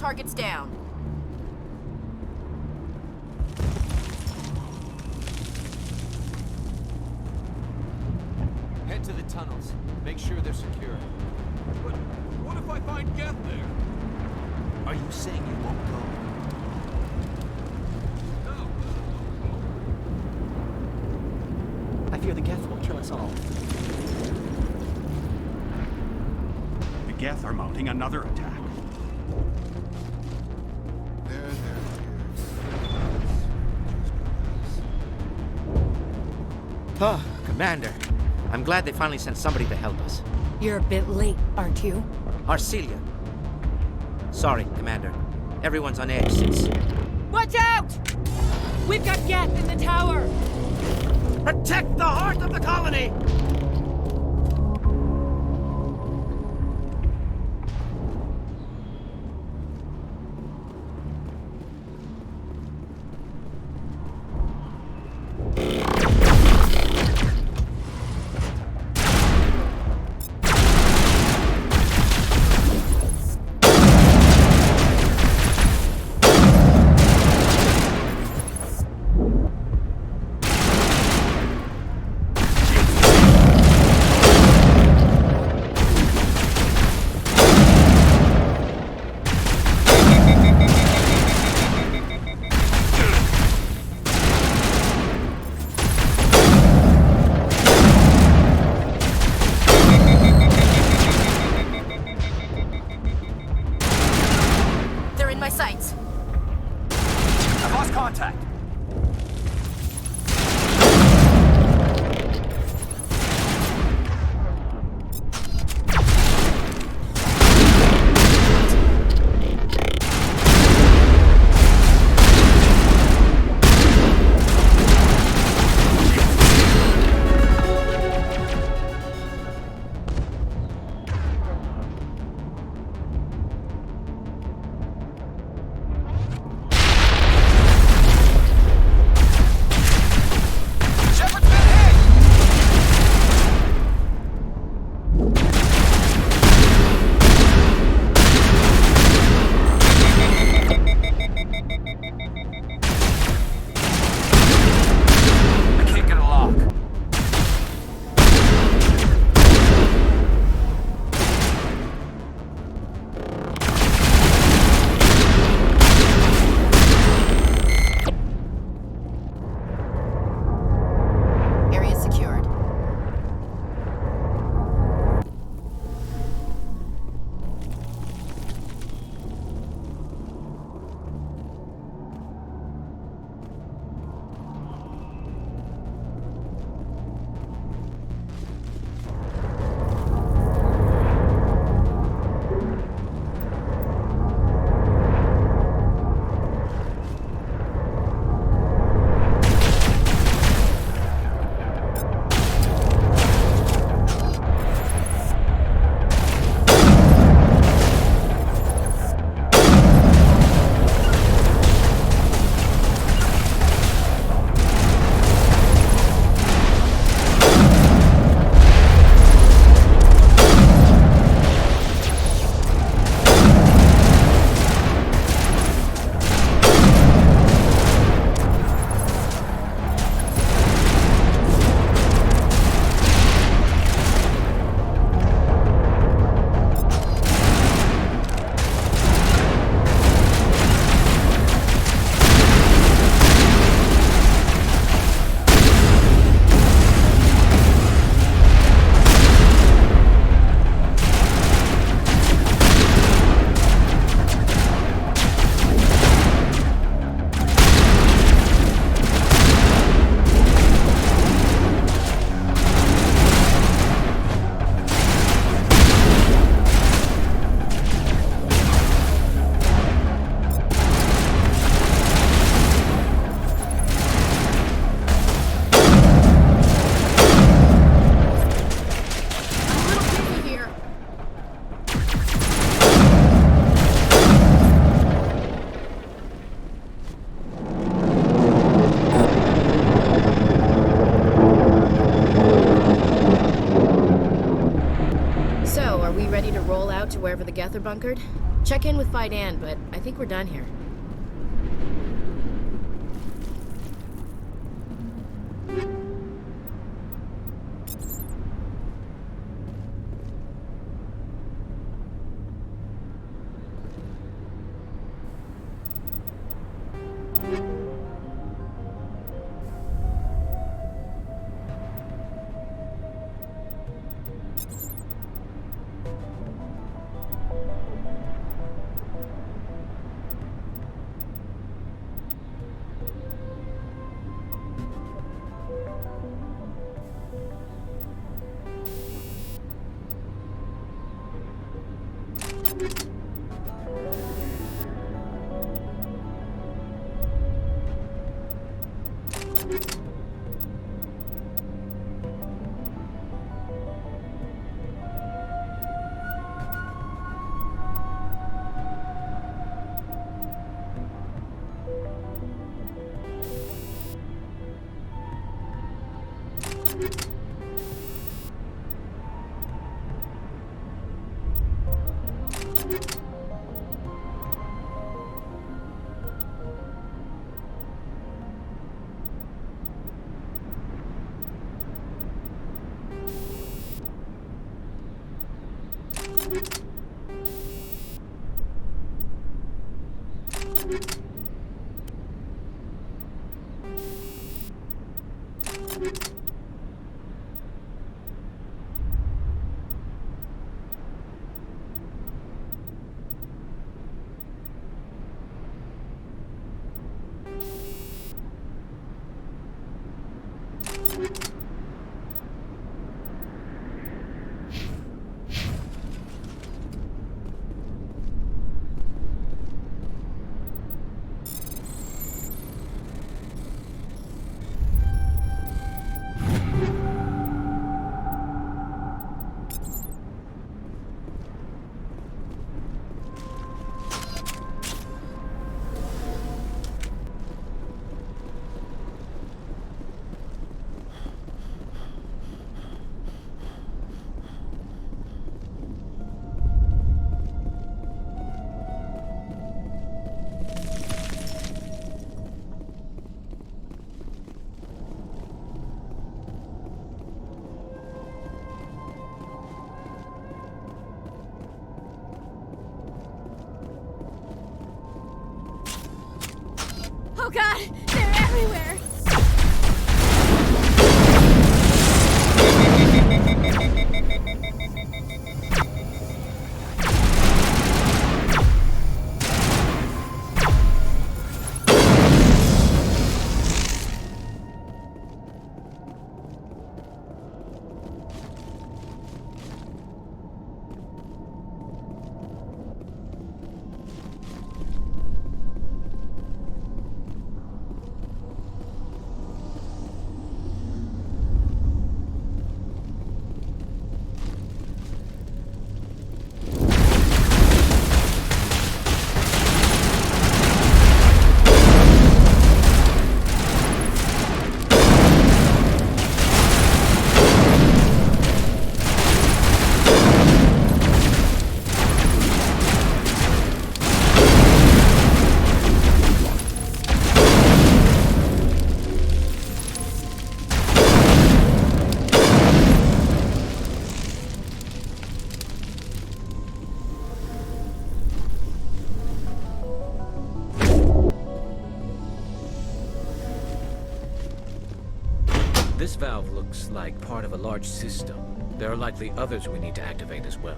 targets down. Head to the tunnels. Make sure they're secure. But what if I find Geth there? Are you saying you won't go? I fear the Geth will kill us all. The Geth are mounting another attack. Oh, Commander. I'm glad they finally sent somebody to help us. You're a bit late, aren't you? Arcelia. Sorry, Commander. Everyone's on edge since... Watch out! We've got Geth in the tower! Protect the heart of the colony! To wherever the Geth are bunkered? Check in with Fidan, but I think we're done here. Oh god, they're everywhere! This valve looks like part of a large system. There are likely others we need to activate as well.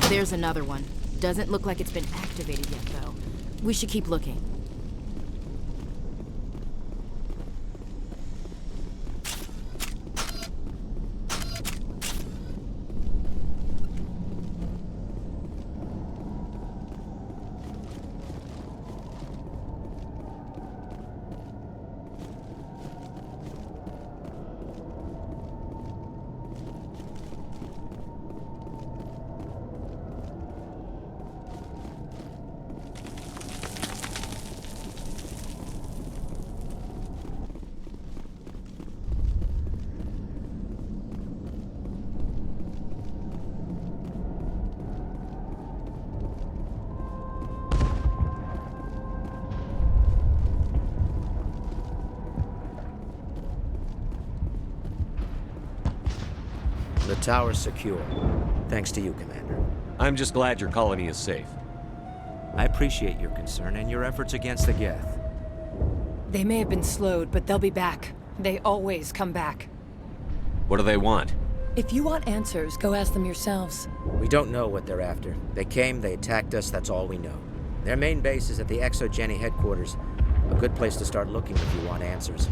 There's another one. Doesn't look like it's been activated yet, though. We should keep looking. tower's secure. Thanks to you, Commander. I'm just glad your colony is safe. I appreciate your concern and your efforts against the Geth. They may have been slowed, but they'll be back. They always come back. What do they want? If you want answers, go ask them yourselves. We don't know what they're after. They came, they attacked us, that's all we know. Their main base is at the ExoGeni headquarters. A good place to start looking if you want answers.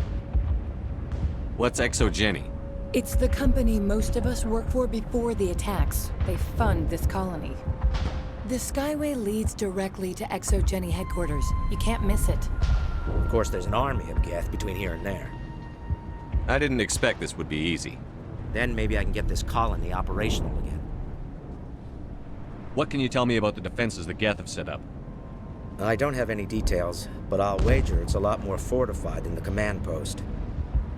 What's ExoGeni? It's the company most of us work for before the attacks. They fund this colony. The Skyway leads directly to ExoGeni headquarters. You can't miss it. Of course, there's an army of Geth between here and there. I didn't expect this would be easy. Then maybe I can get this colony operational again. What can you tell me about the defenses the Geth have set up? I don't have any details, but I'll wager it's a lot more fortified than the command post.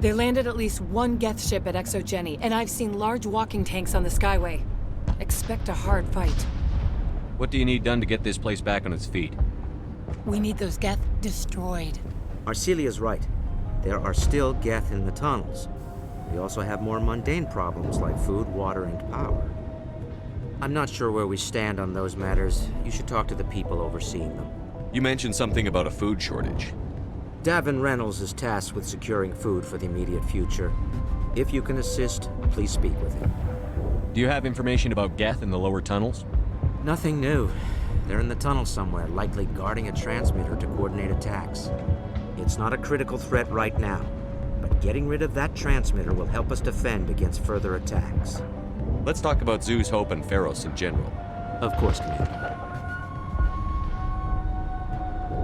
They landed at least one Geth ship at ExoGeni, and I've seen large walking tanks on the Skyway. Expect a hard fight. What do you need done to get this place back on its feet? We need those Geth destroyed. Arcelia's right. There are still Geth in the tunnels. We also have more mundane problems like food, water, and power. I'm not sure where we stand on those matters. You should talk to the people overseeing them. You mentioned something about a food shortage. Davin Reynolds is tasked with securing food for the immediate future. If you can assist, please speak with him. Do you have information about Geth in the lower tunnels? Nothing new. They're in the tunnel somewhere, likely guarding a transmitter to coordinate attacks. It's not a critical threat right now, but getting rid of that transmitter will help us defend against further attacks. Let's talk about Zoo's Hope and Pharos in general. Of course, Commander.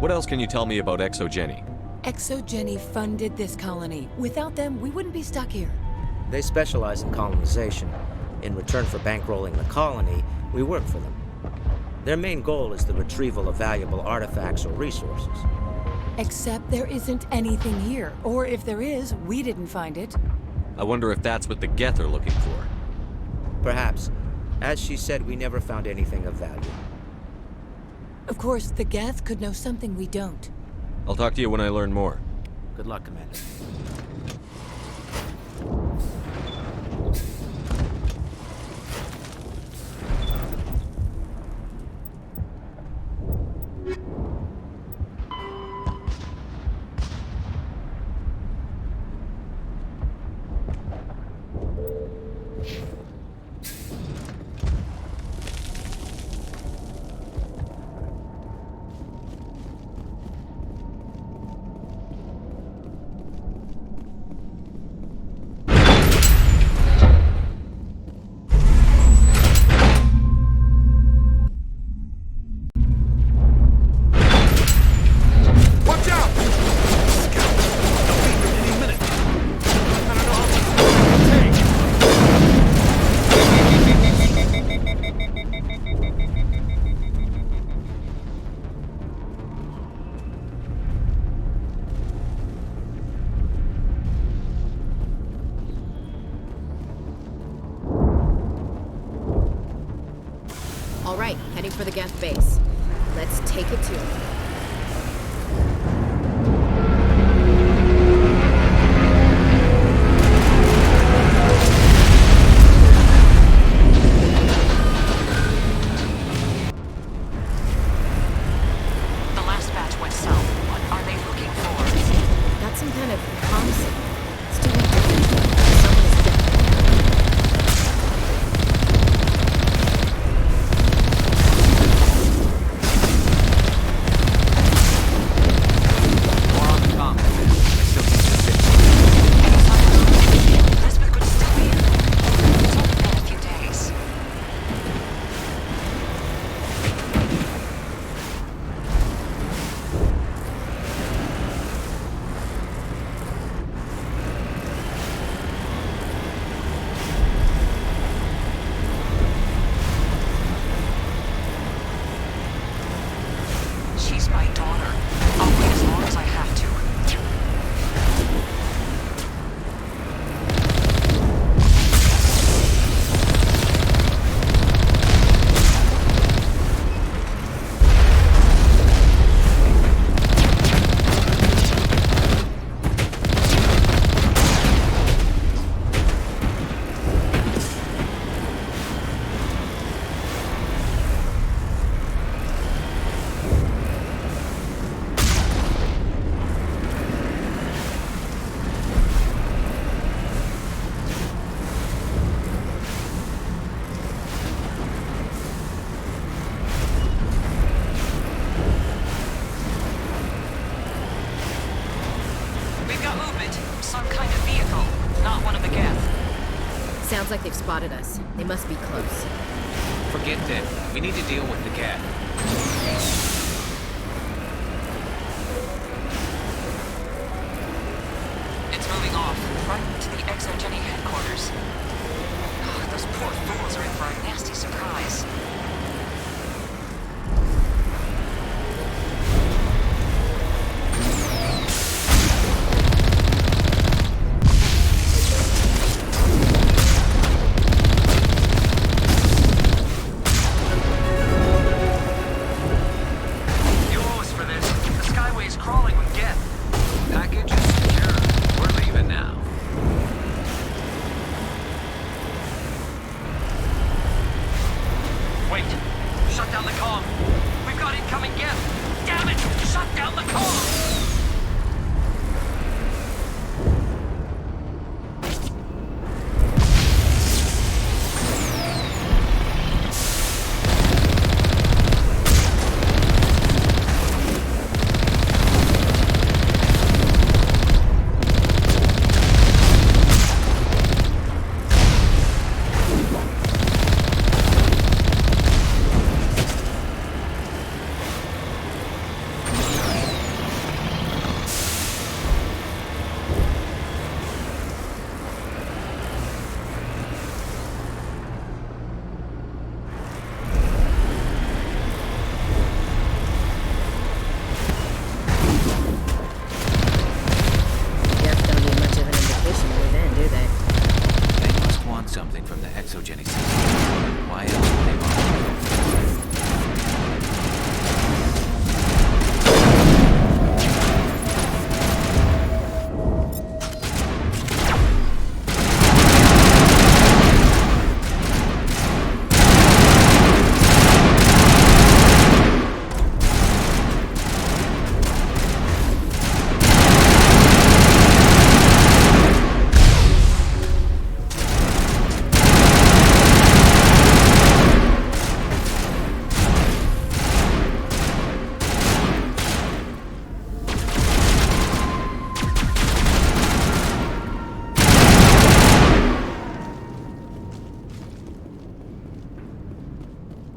What else can you tell me about ExoGeni? ExoGeni funded this colony. Without them, we wouldn't be stuck here. They specialize in colonization. In return for bankrolling the colony, we work for them. Their main goal is the retrieval of valuable artifacts or resources. Except there isn't anything here. Or if there is, we didn't find it. I wonder if that's what the Geth are looking for. Perhaps. As she said, we never found anything of value. Of course, the Geth could know something we don't. I'll talk to you when I learn more. Good luck, Commander. All right, heading for the Geth base. Let's take it to it. Sounds like they've spotted us. They must be close. Forget that. We need to deal with the gap. It's moving off, right to the exogeny headquarters. Oh, those poor fools are in for a nasty surprise.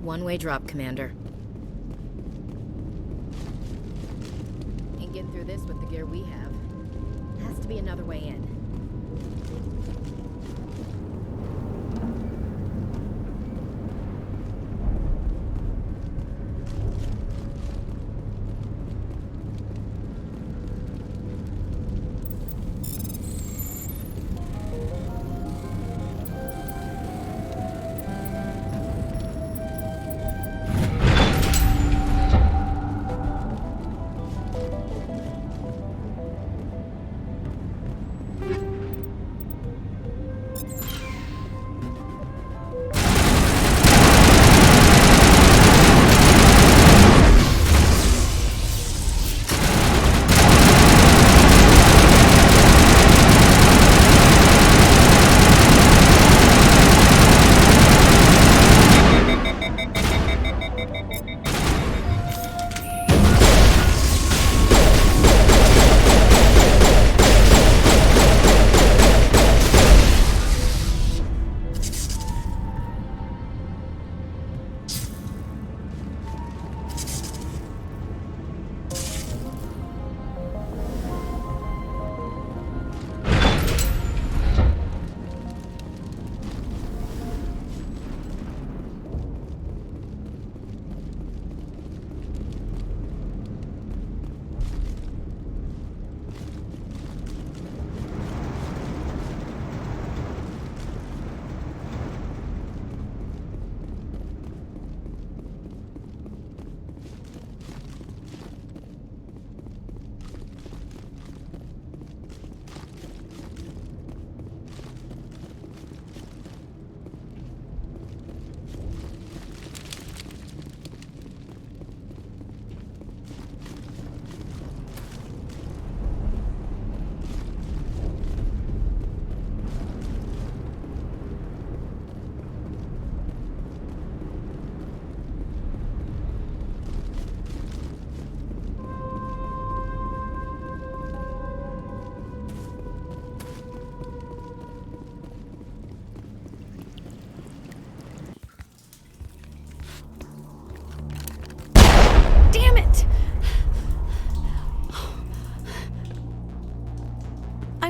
One-way drop, Commander. Ain't getting through this with the gear we have. Has to be another way in.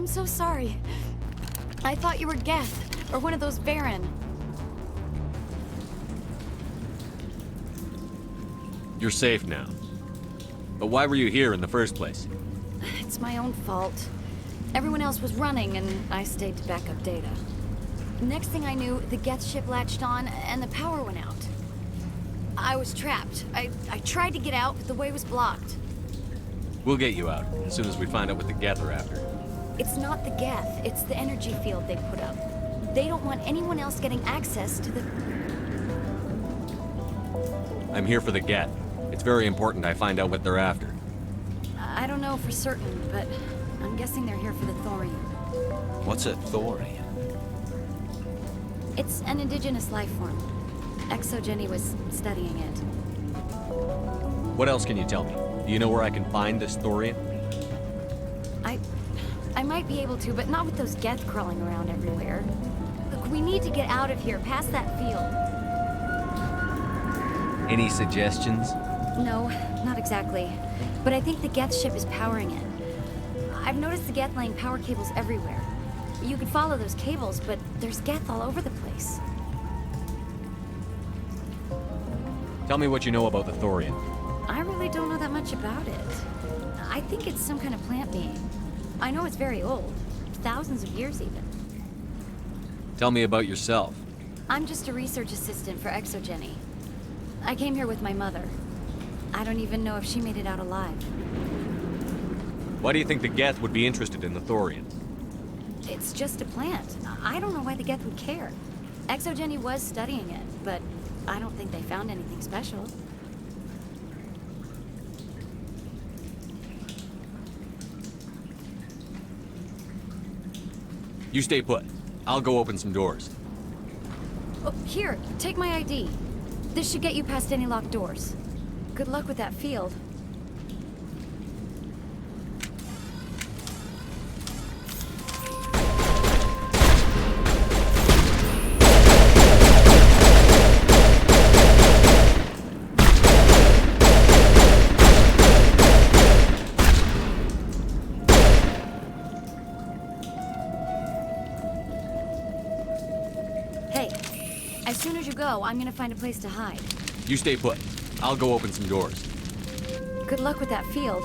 I'm so sorry. I thought you were Geth, or one of those Varen. You're safe now. But why were you here in the first place? It's my own fault. Everyone else was running, and I stayed to back up data. Next thing I knew, the Geth ship latched on, and the power went out. I was trapped. I tried to get out, but the way was blocked. We'll get you out, as soon as we find out what the Geth are after. It's not the Geth, it's the energy field they put up. They don't want anyone else getting access to the... I'm here for the Geth. It's very important I find out what they're after. I don't know for certain, but I'm guessing they're here for the thorium. What's a thorium? It's an indigenous life form. Exogeny was studying it. What else can you tell me? Do you know where I can find this thorium? I might be able to, but not with those Geth crawling around everywhere. Look, we need to get out of here, past that field. Any suggestions? No, not exactly. But I think the Geth ship is powering it. I've noticed the Geth laying power cables everywhere. You could follow those cables, but there's Geth all over the place. Tell me what you know about the thorium. I really don't know that much about it. I think it's some kind of plant being. I know it's very old. Thousands of years, even. Tell me about yourself. I'm just a research assistant for Exogeny. I came here with my mother. I don't even know if she made it out alive. Why do you think the Geth would be interested in the thorium? It's just a plant. I don't know why the Geth would care. Exogeny was studying it, but I don't think they found anything special. You stay put. I'll go open some doors. Oh, here, take my ID. This should get you past any locked doors. Good luck with that field. As soon as you go, I'm gonna find a place to hide. You stay put. I'll go open some doors. Good luck with that field.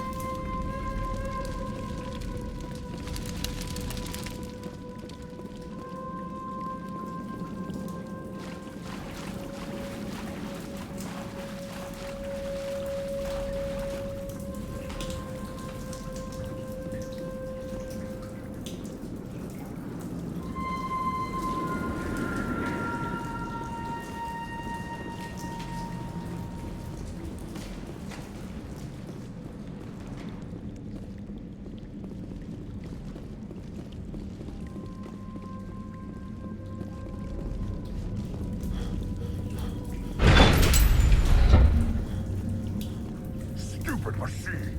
Machine.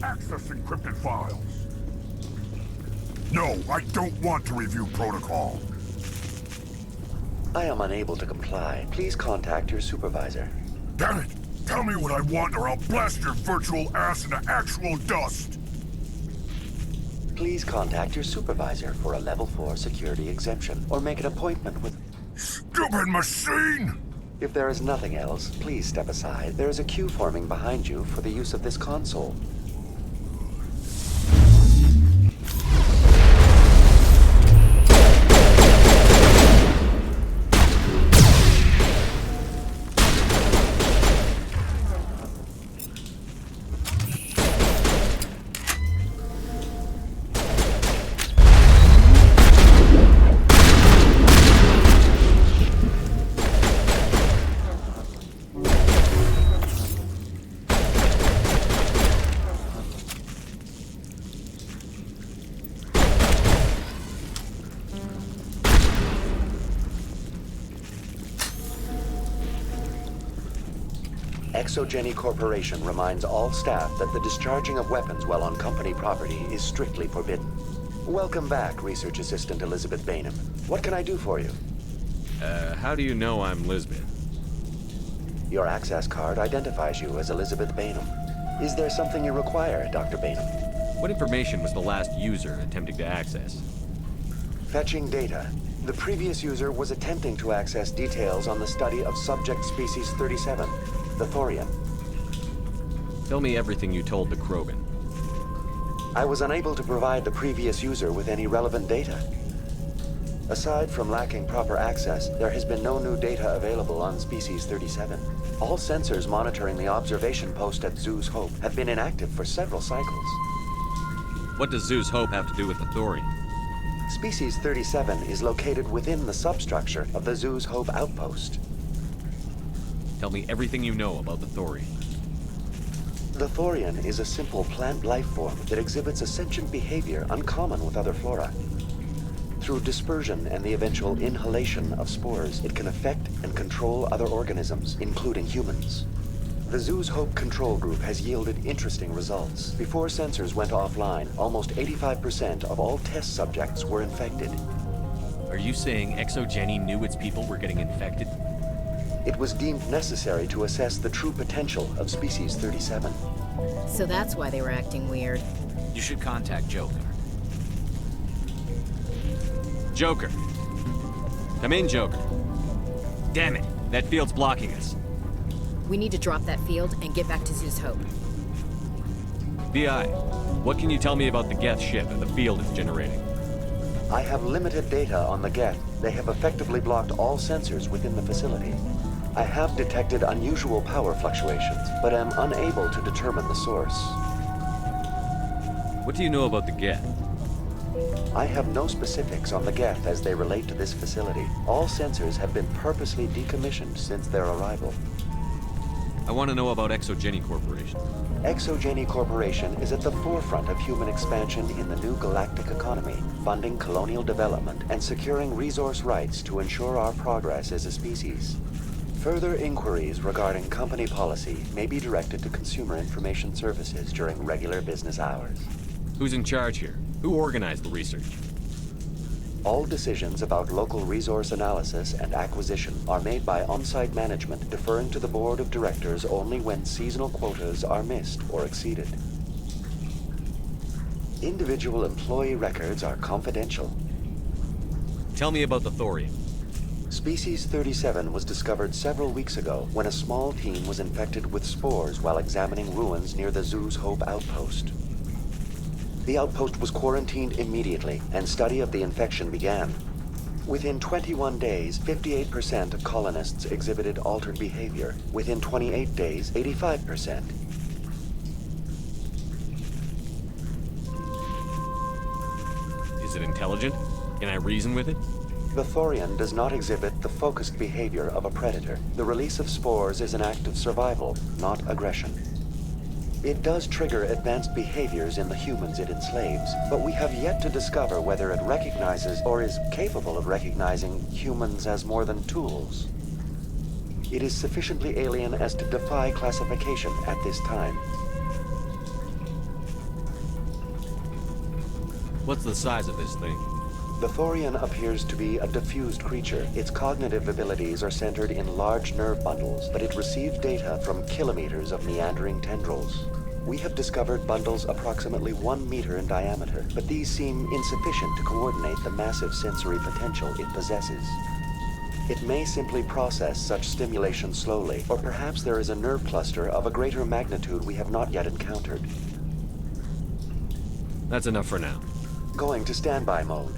Access encrypted files. No, I don't want to review protocol. I am unable to comply. Please contact your supervisor. Damn it! Tell me what I want or I'll blast your virtual ass into actual dust! Please contact your supervisor for a level 4 security exemption, or make an appointment with... Stupid machine! If there is nothing else, please step aside. There is a queue forming behind you for the use of this console. Exogeny Corporation reminds all staff that the discharging of weapons while on company property is strictly forbidden. Welcome back, Research Assistant Elizabeth Bainham. What can I do for you? How do you know I'm Lisbeth? Your access card identifies you as Elizabeth Bainham. Is there something you require, Dr. Bainham? What information was the last user attempting to access? Fetching data. The previous user was attempting to access details on the study of subject species 37, the Thorian. Tell me everything you told the Krogan. I was unable to provide the previous user with any relevant data. Aside from lacking proper access, there has been no new data available on species 37. All sensors monitoring the observation post at Zoo's Hope have been inactive for several cycles. What does Zoo's Hope have to do with the Thorian? Species 37 is located within the substructure of the Zoo's Hope outpost. Tell me everything you know about the Thorian. The Thorian is a simple plant life form that exhibits a sentient behavior uncommon with other flora. Through dispersion and the eventual inhalation of spores, it can affect and control other organisms, including humans. The Zoo's Hope control group has yielded interesting results. Before sensors went offline, almost 85% of all test subjects were infected. Are you saying ExoGeni knew its people were getting infected? It was deemed necessary to assess the true potential of species 37. So that's why they were acting weird. You should contact Joker. Joker. Come in, Joker. Damn it, that field's blocking us. We need to drop that field and get back to Zoo's Hope. VI, what can you tell me about the Geth ship and the field it's generating? I have limited data on the Geth. They have effectively blocked all sensors within the facility. I have detected unusual power fluctuations, but am unable to determine the source. What do you know about the Geth? I have no specifics on the Geth as they relate to this facility. All sensors have been purposely decommissioned since their arrival. I want to know about ExoGeni Corporation. ExoGeni Corporation is at the forefront of human expansion in the new galactic economy, funding colonial development and securing resource rights to ensure our progress as a species. Further inquiries regarding company policy may be directed to Consumer Information Services during regular business hours. Who's in charge here? Who organized the research? All decisions about local resource analysis and acquisition are made by on-site management, deferring to the board of directors only when seasonal quotas are missed or exceeded. Individual employee records are confidential. Tell me about the Thorian. Species 37 was discovered several weeks ago when a small team was infected with spores while examining ruins near the Zoo's Hope outpost. The outpost was quarantined immediately, and study of the infection began. Within 21 days, 58% of colonists exhibited altered behavior. Within 28 days, 85%. Is it intelligent? Can I reason with it? The Thorian does not exhibit the focused behavior of a predator. The release of spores is an act of survival, not aggression. It does trigger advanced behaviors in the humans it enslaves, but we have yet to discover whether it recognizes or is capable of recognizing humans as more than tools. It is sufficiently alien as to defy classification at this time. What's the size of this thing? The Thorian appears to be a diffused creature. Its cognitive abilities are centered in large nerve bundles, but it receives data from kilometers of meandering tendrils. We have discovered bundles approximately 1 meter in diameter, but these seem insufficient to coordinate the massive sensory potential it possesses. It may simply process such stimulation slowly, or perhaps there is a nerve cluster of a greater magnitude we have not yet encountered. That's enough for now. Going to standby mode.